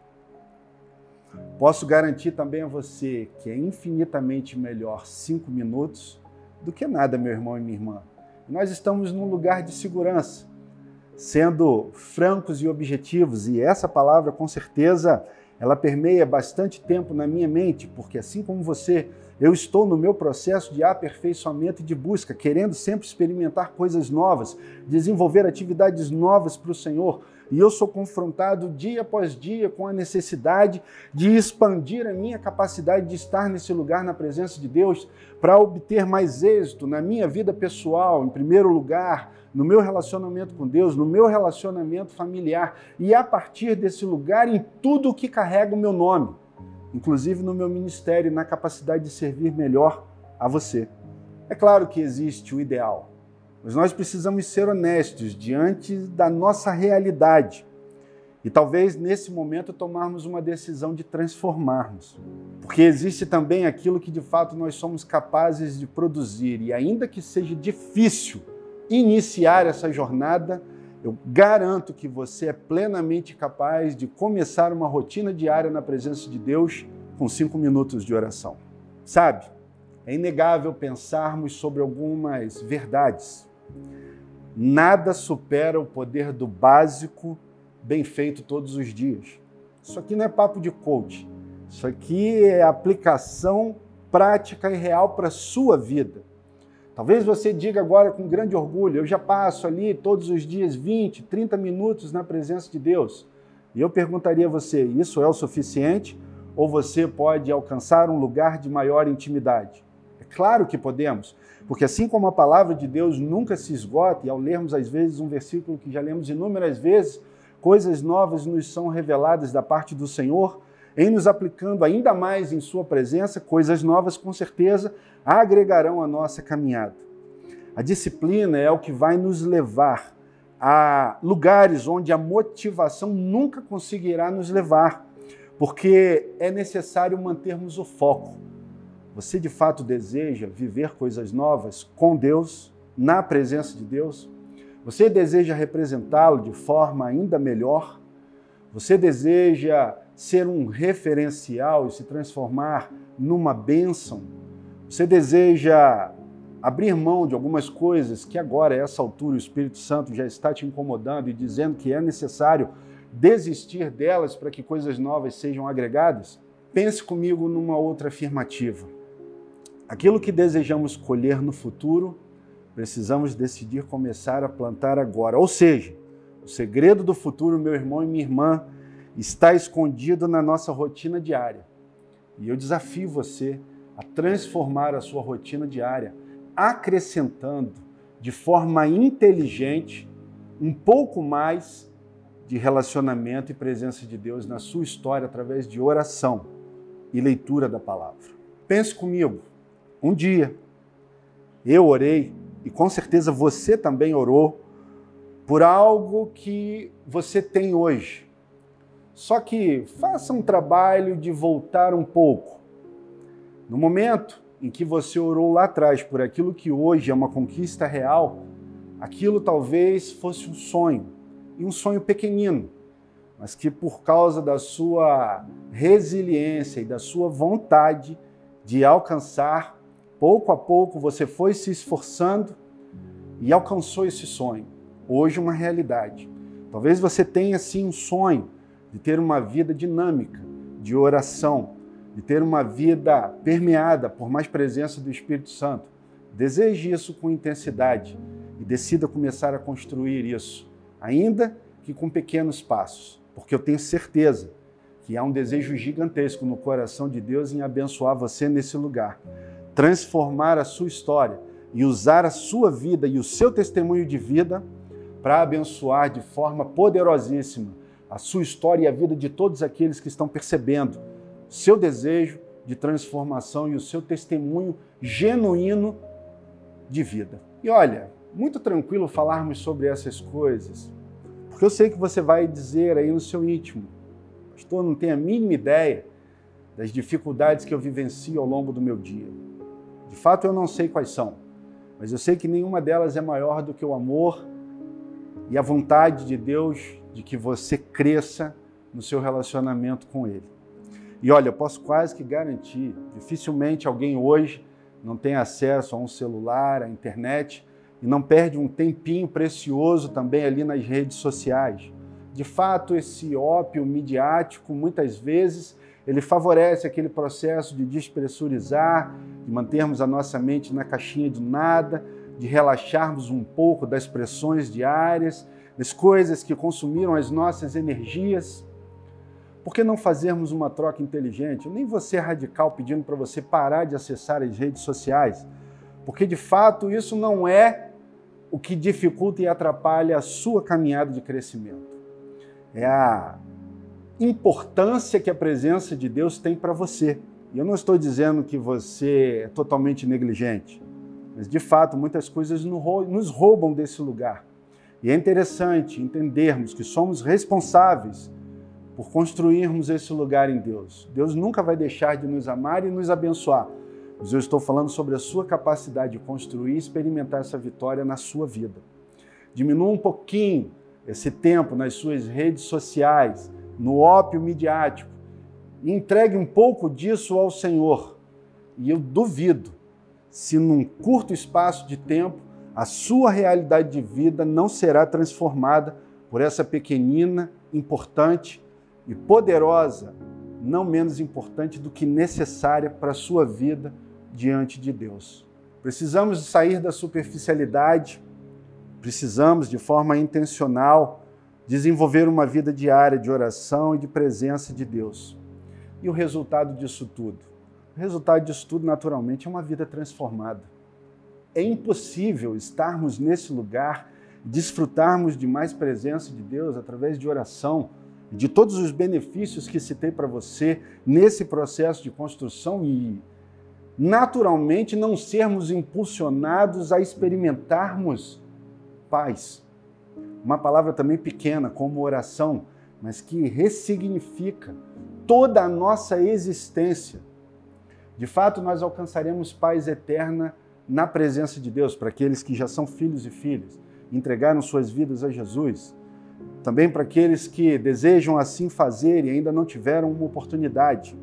Posso garantir também a você que é infinitamente melhor 5 minutos do que nada, meu irmão e minha irmã. Nós estamos num lugar de segurança, sendo francos e objetivos, e essa palavra, com certeza, ela permeia bastante tempo na minha mente, porque assim como você, eu estou no meu processo de aperfeiçoamento e de busca, querendo sempre experimentar coisas novas, desenvolver atividades novas para o Senhor, e eu sou confrontado dia após dia com a necessidade de expandir a minha capacidade de estar nesse lugar na presença de Deus para obter mais êxito na minha vida pessoal, em primeiro lugar, no meu relacionamento com Deus, no meu relacionamento familiar e a partir desse lugar em tudo o que carrega o meu nome, inclusive no meu ministério e na capacidade de servir melhor a você. É claro que existe o ideal, mas nós precisamos ser honestos diante da nossa realidade e talvez nesse momento tomarmos uma decisão de transformarmos, porque existe também aquilo que de fato nós somos capazes de produzir e ainda que seja difícil iniciar essa jornada, eu garanto que você é plenamente capaz de começar uma rotina diária na presença de Deus com 5 minutos de oração. Sabe, é inegável pensarmos sobre algumas verdades. Nada supera o poder do básico bem feito todos os dias. Isso aqui não é papo de coach. Isso aqui é aplicação prática e real para a sua vida. Talvez você diga agora com grande orgulho, eu já passo ali todos os dias 20, 30 minutos na presença de Deus. E eu perguntaria a você, isso é o suficiente? Ou você pode alcançar um lugar de maior intimidade? É claro que podemos, porque assim como a palavra de Deus nunca se esgota, e ao lermos às vezes um versículo que já lemos inúmeras vezes, coisas novas nos são reveladas da parte do Senhor, em nos aplicando ainda mais em sua presença, coisas novas com certeza agregarão a nossa caminhada. A disciplina é o que vai nos levar a lugares onde a motivação nunca conseguirá nos levar, porque é necessário mantermos o foco. Você de fato deseja viver coisas novas com Deus, na presença de Deus? Você deseja representá-lo de forma ainda melhor? Você deseja ser um referencial e se transformar numa bênção? Você deseja abrir mão de algumas coisas que agora, a essa altura, o Espírito Santo já está te incomodando e dizendo que é necessário desistir delas para que coisas novas sejam agregadas? Pense comigo numa outra afirmativa. Aquilo que desejamos colher no futuro, precisamos decidir começar a plantar agora. Ou seja, o segredo do futuro, meu irmão e minha irmã, está escondido na nossa rotina diária. E eu desafio você a transformar a sua rotina diária, acrescentando de forma inteligente, um pouco mais de relacionamento e presença de Deus na sua história através de oração e leitura da palavra. Pense comigo, um dia eu orei, e com certeza você também orou, por algo que você tem hoje. Só que faça um trabalho de voltar um pouco. No momento em que você orou lá atrás por aquilo que hoje é uma conquista real, aquilo talvez fosse um sonho, e um sonho pequenino, mas que por causa da sua resiliência e da sua vontade de alcançar, pouco a pouco você foi se esforçando e alcançou esse sonho. Hoje uma realidade. Talvez você tenha sim um sonho de ter uma vida dinâmica, de oração, de ter uma vida permeada por mais presença do Espírito Santo. Deseje isso com intensidade e decida começar a construir isso, ainda que com pequenos passos, porque eu tenho certeza que há um desejo gigantesco no coração de Deus em abençoar você nesse lugar, transformar a sua história e usar a sua vida e o seu testemunho de vida para abençoar de forma poderosíssima a sua história e a vida de todos aqueles que estão percebendo seu desejo de transformação e o seu testemunho genuíno de vida. E olha, muito tranquilo falarmos sobre essas coisas, porque eu sei que você vai dizer aí no seu íntimo, pastor, não tenho a mínima ideia das dificuldades que eu vivencio ao longo do meu dia. De fato, eu não sei quais são, mas eu sei que nenhuma delas é maior do que o amor e a vontade de Deus de que você cresça no seu relacionamento com Ele. E olha, eu posso quase que garantir, dificilmente alguém hoje não tem acesso a um celular, à internet, e não perde um tempinho precioso também ali nas redes sociais. De fato, esse ópio midiático, muitas vezes, ele favorece aquele processo de despressurizar, de mantermos a nossa mente na caixinha do nada, de relaxarmos um pouco das pressões diárias, das coisas que consumiram as nossas energias. Por que não fazermos uma troca inteligente? Eu nem vou ser radical pedindo para você parar de acessar as redes sociais, porque de fato isso não é o que dificulta e atrapalha a sua caminhada de crescimento. É a importância que a presença de Deus tem para você. E eu não estou dizendo que você é totalmente negligente, mas de fato muitas coisas nos roubam desse lugar. E é interessante entendermos que somos responsáveis por construirmos esse lugar em Deus. Deus nunca vai deixar de nos amar e nos abençoar. Mas eu estou falando sobre a sua capacidade de construir e experimentar essa vitória na sua vida. Diminua um pouquinho esse tempo nas suas redes sociais, no ópio midiático, e entregue um pouco disso ao Senhor. E eu duvido se num curto espaço de tempo a sua realidade de vida não será transformada por essa pequenina, importante e poderosa, não menos importante do que necessária para a sua vida diante de Deus. Precisamos sair da superficialidade, precisamos, de forma intencional, desenvolver uma vida diária de oração e de presença de Deus. E o resultado disso tudo? O resultado disso tudo, naturalmente, é uma vida transformada. É impossível estarmos nesse lugar, desfrutarmos de mais presença de Deus através de oração, de todos os benefícios que citei para você nesse processo de construção e, naturalmente, não sermos impulsionados a experimentarmos paz. Uma palavra também pequena, como oração, mas que ressignifica toda a nossa existência. De fato, nós alcançaremos paz eterna na presença de Deus, para aqueles que já são filhos e filhas, entregaram suas vidas a Jesus. Também para aqueles que desejam assim fazer e ainda não tiveram uma oportunidade.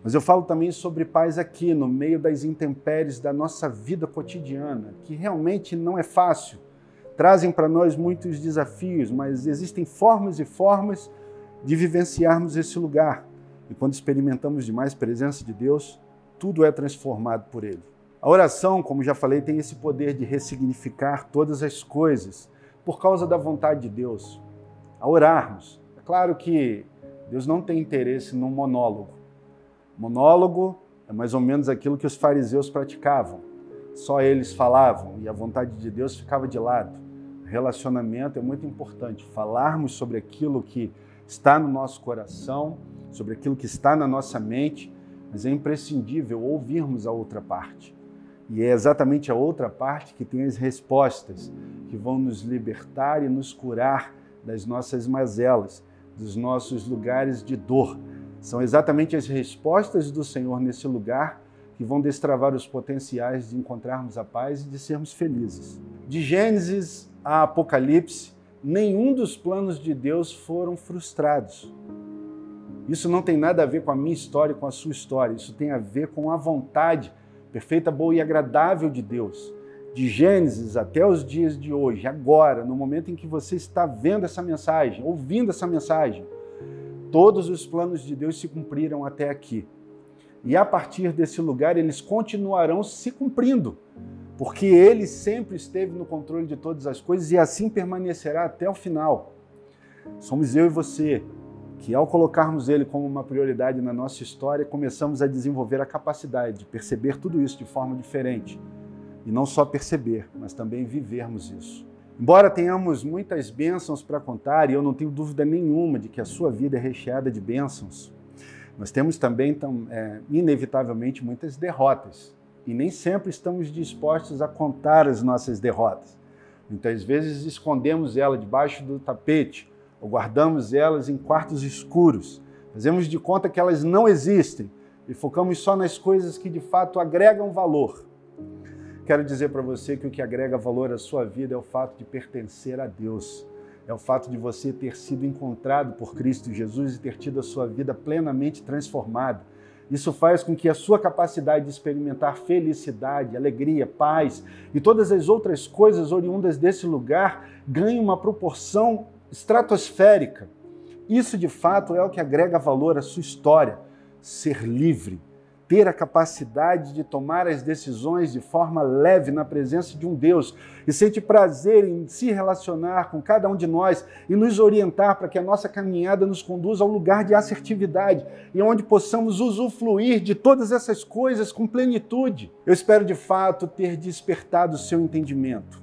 Mas eu falo também sobre paz aqui, no meio das intempéries da nossa vida cotidiana, que realmente não é fácil. Trazem para nós muitos desafios, mas existem formas e formas de vivenciarmos esse lugar. E quando experimentamos de mais presença de Deus, tudo é transformado por Ele. A oração, como já falei, tem esse poder de ressignificar todas as coisas por causa da vontade de Deus. A orarmos, é claro que Deus não tem interesse num monólogo. Monólogo é mais ou menos aquilo que os fariseus praticavam. só eles falavam e a vontade de Deus ficava de lado. Relacionamento é muito importante, falarmos sobre aquilo que está no nosso coração, sobre aquilo que está na nossa mente, mas é imprescindível ouvirmos a outra parte. E é exatamente a outra parte que tem as respostas, que vão nos libertar e nos curar das nossas mazelas, dos nossos lugares de dor. São exatamente as respostas do Senhor nesse lugar que vão destravar os potenciais de encontrarmos a paz e de sermos felizes. De Gênesis a Apocalipse, nenhum dos planos de Deus foram frustrados. Isso não tem nada a ver com a minha história e com a sua história. Isso tem a ver com a vontade perfeita, boa e agradável de Deus. De Gênesis até os dias de hoje, agora, no momento em que você está vendo essa mensagem, ouvindo essa mensagem, todos os planos de Deus se cumpriram até aqui. E a partir desse lugar, eles continuarão se cumprindo, porque Ele sempre esteve no controle de todas as coisas e assim permanecerá até o final. Somos eu e você que, ao colocarmos Ele como uma prioridade na nossa história, começamos a desenvolver a capacidade de perceber tudo isso de forma diferente. E não só perceber, mas também vivermos isso. Embora tenhamos muitas bênçãos para contar, e eu não tenho dúvida nenhuma de que a sua vida é recheada de bênçãos, nós temos também, inevitavelmente, muitas derrotas. E nem sempre estamos dispostos a contar as nossas derrotas. Muitas vezes escondemos elas debaixo do tapete, ou guardamos elas em quartos escuros. Fazemos de conta que elas não existem e focamos só nas coisas que de fato agregam valor. Quero dizer para você que o que agrega valor à sua vida é o fato de pertencer a Deus. É o fato de você ter sido encontrado por Cristo Jesus e ter tido a sua vida plenamente transformada. Isso faz com que a sua capacidade de experimentar felicidade, alegria, paz e todas as outras coisas oriundas desse lugar ganhe uma proporção estratosférica. Isso, de fato, é o que agrega valor à sua história. Ser livre, ter a capacidade de tomar as decisões de forma leve na presença de um Deus e sentir prazer em se relacionar com cada um de nós e nos orientar para que a nossa caminhada nos conduza ao lugar de assertividade e onde possamos usufruir de todas essas coisas com plenitude. Eu espero, de fato, ter despertado o seu entendimento.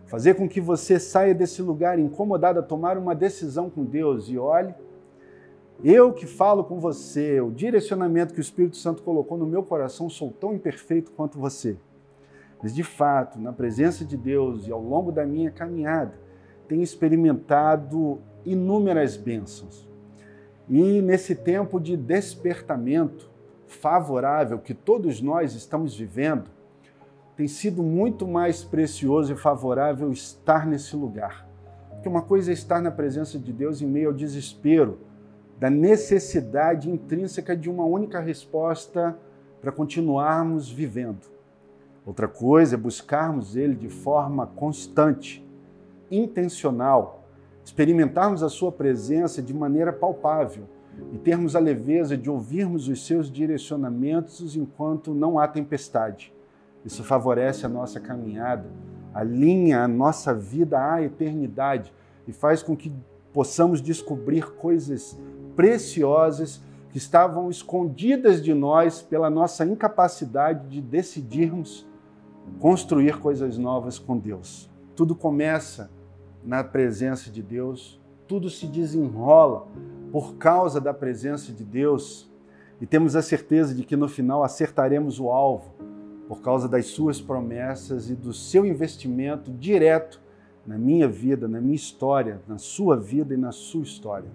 Fazer com que você saia desse lugar incomodado a tomar uma decisão com Deus e olhe, eu que falo com você, o direcionamento que o Espírito Santo colocou no meu coração, sou tão imperfeito quanto você. Mas, de fato, na presença de Deus e ao longo da minha caminhada, tenho experimentado inúmeras bênçãos. E nesse tempo de despertamento favorável que todos nós estamos vivendo, tem sido muito mais precioso e favorável estar nesse lugar. Porque uma coisa é estar na presença de Deus em meio ao desespero, da necessidade intrínseca de uma única resposta para continuarmos vivendo. Outra coisa é buscarmos Ele de forma constante, intencional, experimentarmos a sua presença de maneira palpável e termos a leveza de ouvirmos os seus direcionamentos enquanto não há tempestade. Isso favorece a nossa caminhada, alinha a nossa vida à eternidade e faz com que possamos descobrir coisas preciosas que estavam escondidas de nós pela nossa incapacidade de decidirmos construir coisas novas com Deus. Tudo começa na presença de Deus, tudo se desenrola por causa da presença de Deus e temos a certeza de que no final acertaremos o alvo por causa das suas promessas e do seu investimento direto na minha vida, na minha história, na sua vida e na sua história.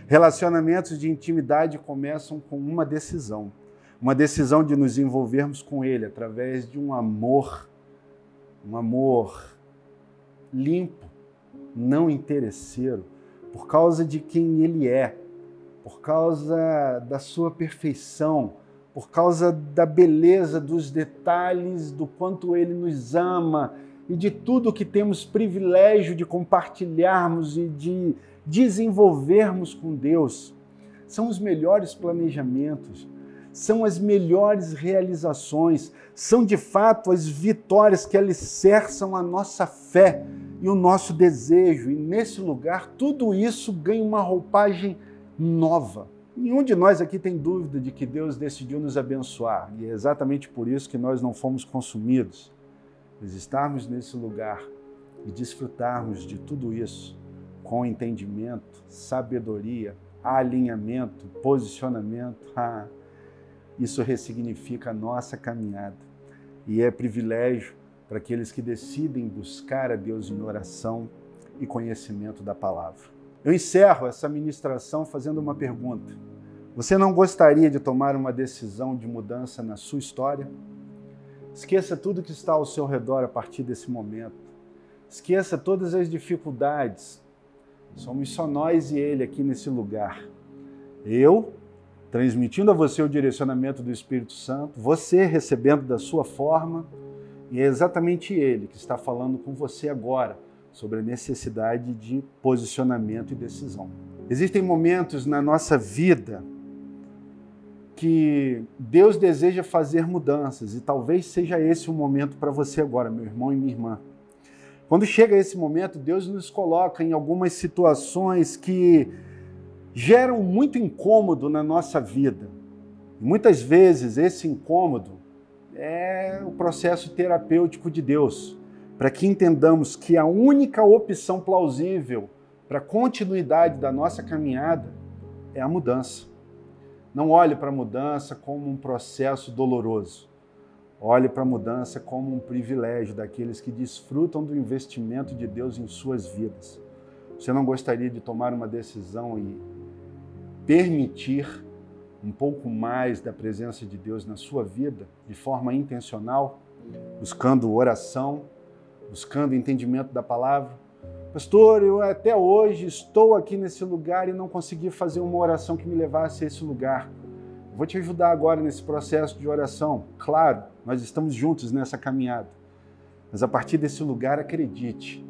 Relacionamentos de intimidade começam com uma decisão de nos envolvermos com Ele através de um amor limpo, não interesseiro, por causa de quem Ele é, por causa da sua perfeição, por causa da beleza dos detalhes, do quanto Ele nos ama e de tudo que temos privilégio de compartilharmos e de desenvolvermos com Deus. São os melhores planejamentos, são as melhores realizações, são de fato as vitórias que alicerçam a nossa fé e o nosso desejo. E nesse lugar, tudo isso ganha uma roupagem nova. Nenhum de nós aqui tem dúvida de que Deus decidiu nos abençoar, e é exatamente por isso que nós não fomos consumidos. Mas estarmos nesse lugar e desfrutarmos de tudo isso com entendimento, sabedoria, alinhamento, posicionamento, isso ressignifica a nossa caminhada. E é privilégio para aqueles que decidem buscar a Deus em oração e conhecimento da palavra. Eu encerro essa ministração fazendo uma pergunta. Você não gostaria de tomar uma decisão de mudança na sua história? Esqueça tudo que está ao seu redor a partir desse momento. Esqueça todas as dificuldades. Somos só nós e Ele aqui nesse lugar. Eu, transmitindo a você o direcionamento do Espírito Santo, você recebendo da sua forma, e é exatamente Ele que está falando com você agora sobre a necessidade de posicionamento e decisão. Existem momentos na nossa vida que Deus deseja fazer mudanças, e talvez seja esse o momento para você agora, meu irmão e minha irmã. Quando chega esse momento, Deus nos coloca em algumas situações que geram muito incômodo na nossa vida. E muitas vezes esse incômodo é o processo terapêutico de Deus, para que entendamos que a única opção plausível para a continuidade da nossa caminhada é a mudança. Não olhe para a mudança como um processo doloroso. Olhe para a mudança como um privilégio daqueles que desfrutam do investimento de Deus em suas vidas. Você não gostaria de tomar uma decisão e permitir um pouco mais da presença de Deus na sua vida, de forma intencional, buscando oração, buscando entendimento da palavra? Pastor, eu até hoje estou aqui nesse lugar e não consegui fazer uma oração que me levasse a esse lugar. Vou te ajudar agora nesse processo de oração. Claro, nós estamos juntos nessa caminhada. Mas a partir desse lugar, acredite,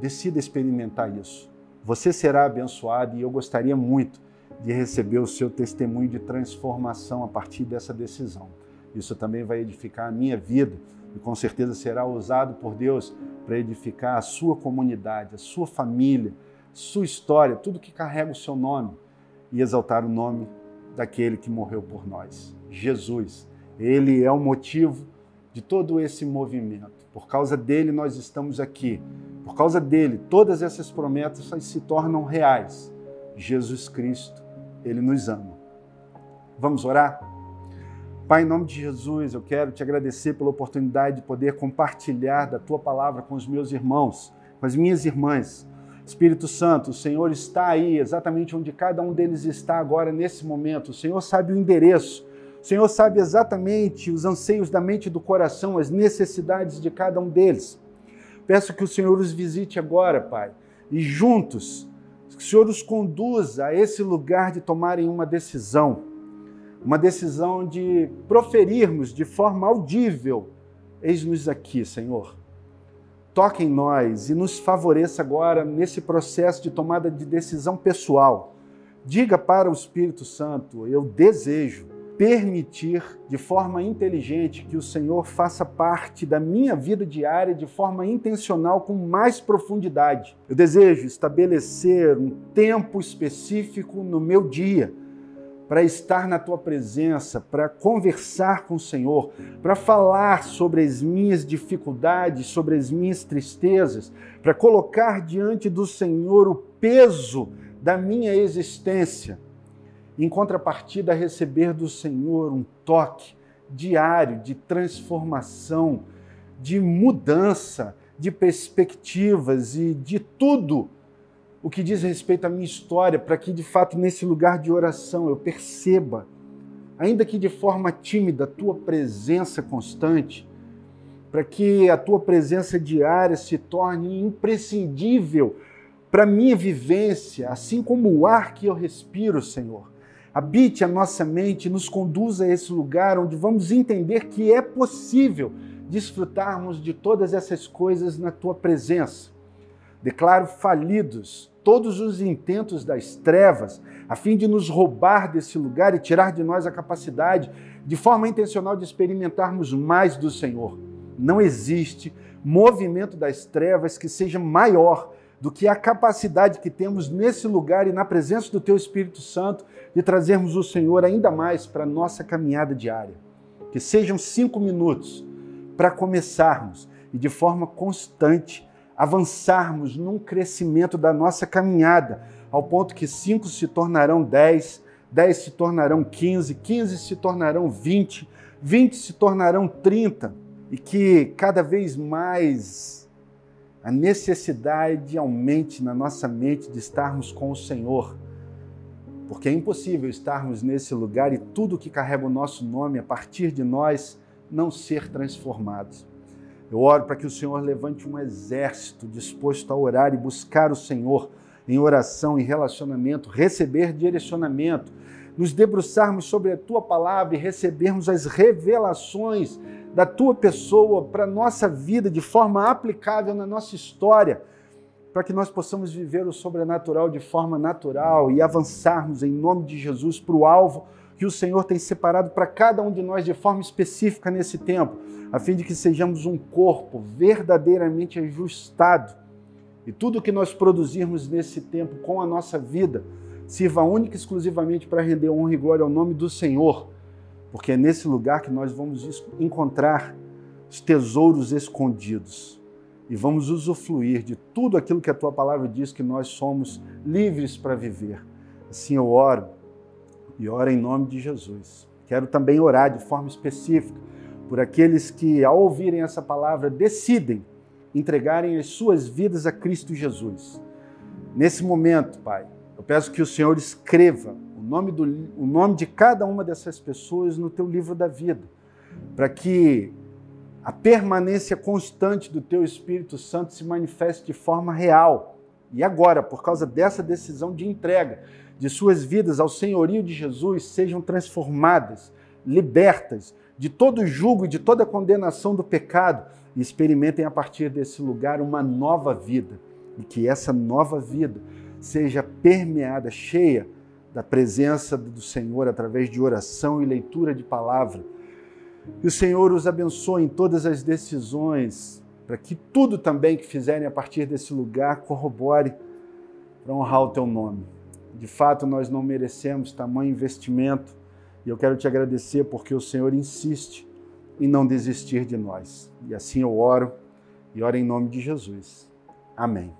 decida experimentar isso. Você será abençoado e eu gostaria muito de receber o seu testemunho de transformação a partir dessa decisão. Isso também vai edificar a minha vida e com certeza será usado por Deus para edificar a sua comunidade, a sua família, sua história, tudo que carrega o seu nome e exaltar o nome daquele que morreu por nós, Jesus. Ele é o motivo de todo esse movimento. Por causa dele nós estamos aqui. Por causa dele, todas essas promessas se tornam reais. Jesus Cristo, Ele nos ama. Vamos orar? Pai, em nome de Jesus, eu quero te agradecer pela oportunidade de poder compartilhar da Tua palavra com os meus irmãos, com as minhas irmãs. Espírito Santo, o Senhor está aí, exatamente onde cada um deles está agora, nesse momento. O Senhor sabe o endereço. O Senhor sabe exatamente os anseios da mente e do coração, as necessidades de cada um deles. Peço que o Senhor os visite agora, Pai, e juntos, que o Senhor os conduza a esse lugar de tomarem uma decisão de proferirmos de forma audível: eis-nos aqui, Senhor. Toque em nós e nos favoreça agora nesse processo de tomada de decisão pessoal. Diga para o Espírito Santo: eu desejo permitir de forma inteligente que o Senhor faça parte da minha vida diária de forma intencional, com mais profundidade. Eu desejo estabelecer um tempo específico no meu dia para estar na Tua presença, para conversar com o Senhor, para falar sobre as minhas dificuldades, sobre as minhas tristezas, para colocar diante do Senhor o peso da minha existência. Em contrapartida, receber do Senhor um toque diário de transformação, de mudança, de perspectivas e de tudo o que diz respeito à minha história, para que, de fato, nesse lugar de oração eu perceba, ainda que de forma tímida, a Tua presença constante, para que a Tua presença diária se torne imprescindível para a minha vivência, assim como o ar que eu respiro, Senhor. Habite a nossa mente e nos conduza a esse lugar onde vamos entender que é possível desfrutarmos de todas essas coisas na Tua presença. Declaro falidos todos os intentos das trevas, a fim de nos roubar desse lugar e tirar de nós a capacidade, de forma intencional, de experimentarmos mais do Senhor. Não existe movimento das trevas que seja maior do que a capacidade que temos nesse lugar e na presença do Teu Espírito Santo de trazermos o Senhor ainda mais para a nossa caminhada diária. Que sejam 5 minutos para começarmos e de forma constante avançarmos num crescimento da nossa caminhada, ao ponto que 5 se tornarão 10, 10 se tornarão 15, 15 se tornarão 20, 20 se tornarão 30, e que cada vez mais a necessidade aumente na nossa mente de estarmos com o Senhor, porque é impossível estarmos nesse lugar e tudo que carrega o nosso nome a partir de nós não ser transformado. Eu oro para que o Senhor levante um exército disposto a orar e buscar o Senhor em oração, em relacionamento, receber direcionamento, nos debruçarmos sobre a Tua palavra e recebermos as revelações da Tua pessoa para a nossa vida de forma aplicável na nossa história, para que nós possamos viver o sobrenatural de forma natural e avançarmos em nome de Jesus para o alvo que o Senhor tem separado para cada um de nós de forma específica nesse tempo, a fim de que sejamos um corpo verdadeiramente ajustado e tudo que nós produzirmos nesse tempo com a nossa vida sirva única e exclusivamente para render honra e glória ao nome do Senhor, porque é nesse lugar que nós vamos encontrar os tesouros escondidos e vamos usufruir de tudo aquilo que a Tua palavra diz que nós somos livres para viver. Assim eu oro e oro em nome de Jesus. Quero também orar de forma específica por aqueles que, ao ouvirem essa palavra, decidem entregarem as suas vidas a Cristo Jesus. Nesse momento, Pai, eu peço que o Senhor escreva o nome de cada uma dessas pessoas no Teu livro da vida, para que a permanência constante do Teu Espírito Santo se manifeste de forma real. E agora, por causa dessa decisão de entrega de suas vidas ao senhorio de Jesus, sejam transformadas, libertas de todo jugo e de toda condenação do pecado e experimentem a partir desse lugar uma nova vida. E que essa nova vida seja permeada, cheia da presença do Senhor através de oração e leitura de palavra. Que o Senhor os abençoe em todas as decisões, para que tudo também que fizerem a partir desse lugar corrobore para honrar o Teu nome. De fato, nós não merecemos tamanho investimento e eu quero Te agradecer porque o Senhor insiste em não desistir de nós. E assim eu oro e oro em nome de Jesus. Amém.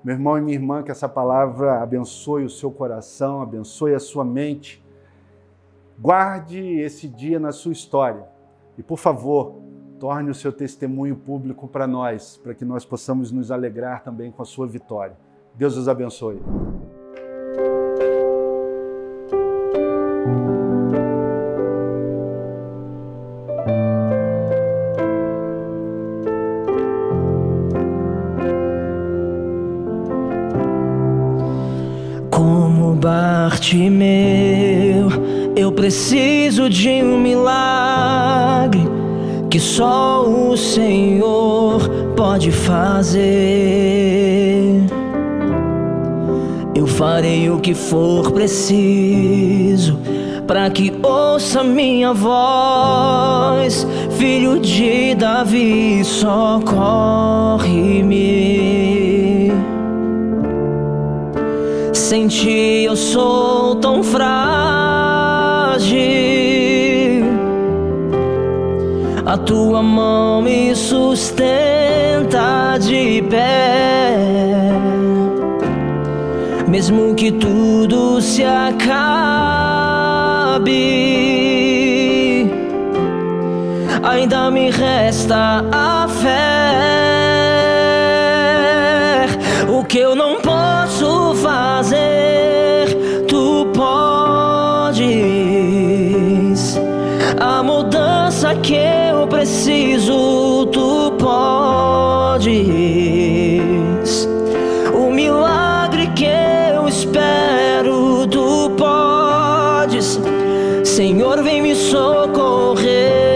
Meu irmão e minha irmã, que essa palavra abençoe o seu coração, abençoe a sua mente. Guarde esse dia na sua história e, por favor, torne o seu testemunho público para nós, para que nós possamos nos alegrar também com a sua vitória. Deus os abençoe. Como Bartimeu, eu preciso de um milagre que só o Senhor pode fazer. Eu farei o que for preciso para que ouça minha voz. Filho de Davi, socorre-me. Sem Ti eu sou tão frágil, a Tua mão me sustenta de pé. Mesmo que tudo se acabe, ainda me resta a fé. O que eu não posso fazer, Tu podes. A mudança que eu preciso, Tu podes. O milagre que eu espero, Tu podes. Senhor, vem me socorrer.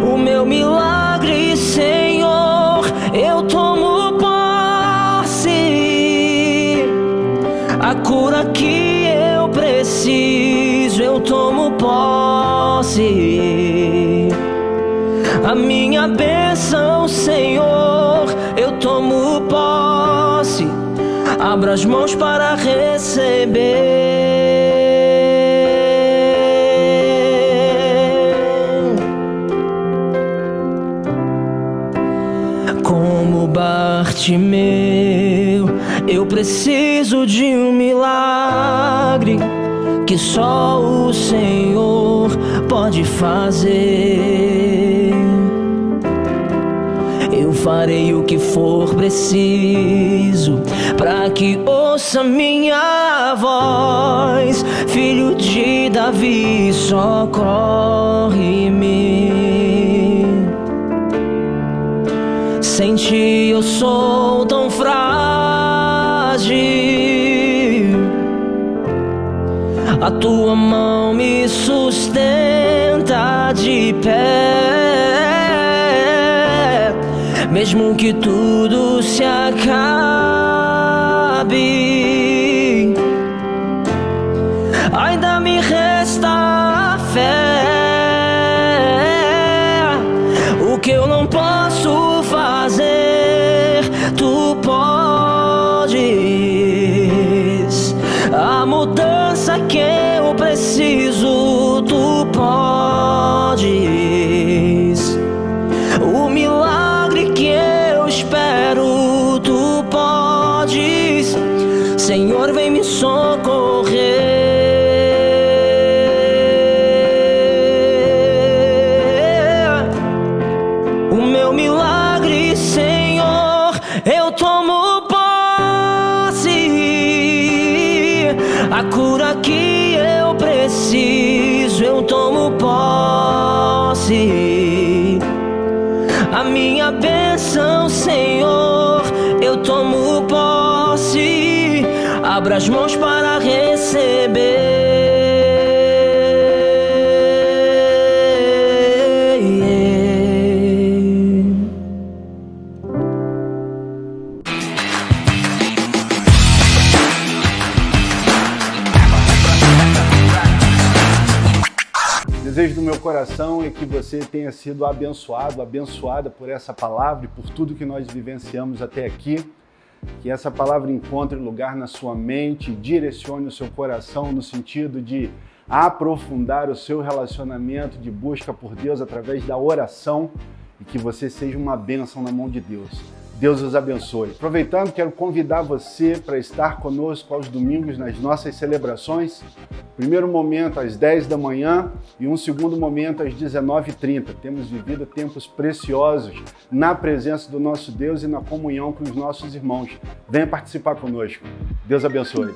O meu milagre, Senhor, eu tomo posse. A cura que eu preciso, eu tomo posse. A minha bênção, Senhor, eu tomo Abra as mãos para receber. Como Bartimeu, eu preciso de um milagre que só o Senhor pode fazer. Eu farei o que for preciso para que ouça minha voz. Filho de Davi, socorre-me. Sem ti eu sou tão frágil, a tua mão me sustenta de pé. Mesmo que tudo se acabe, ainda me resta a fé. O que eu não posso fazer, tu podes. A mudança que eu preciso, tu podes. O milagre que eu espero, tu podes. Senhor, vem me socorrer. O meu milagre, Senhor, eu tomo posse. A cura que eu preciso, eu tomo posse. A minha bênção, Senhor, eu tomo posse. Abra as mãos para receber. O desejo do meu coração é que você tenha sido abençoado, abençoada por essa palavra e por tudo que nós vivenciamos até aqui. Que essa palavra encontre lugar na sua mente, direcione o seu coração no sentido de aprofundar o seu relacionamento de busca por Deus através da oração e que você seja uma bênção na mão de Deus. Deus os abençoe. Aproveitando, quero convidar você para estar conosco aos domingos nas nossas celebrações. Primeiro momento às 10 da manhã e um segundo momento às 19h30. Temos vivido tempos preciosos na presença do nosso Deus e na comunhão com os nossos irmãos. Venha participar conosco. Deus abençoe.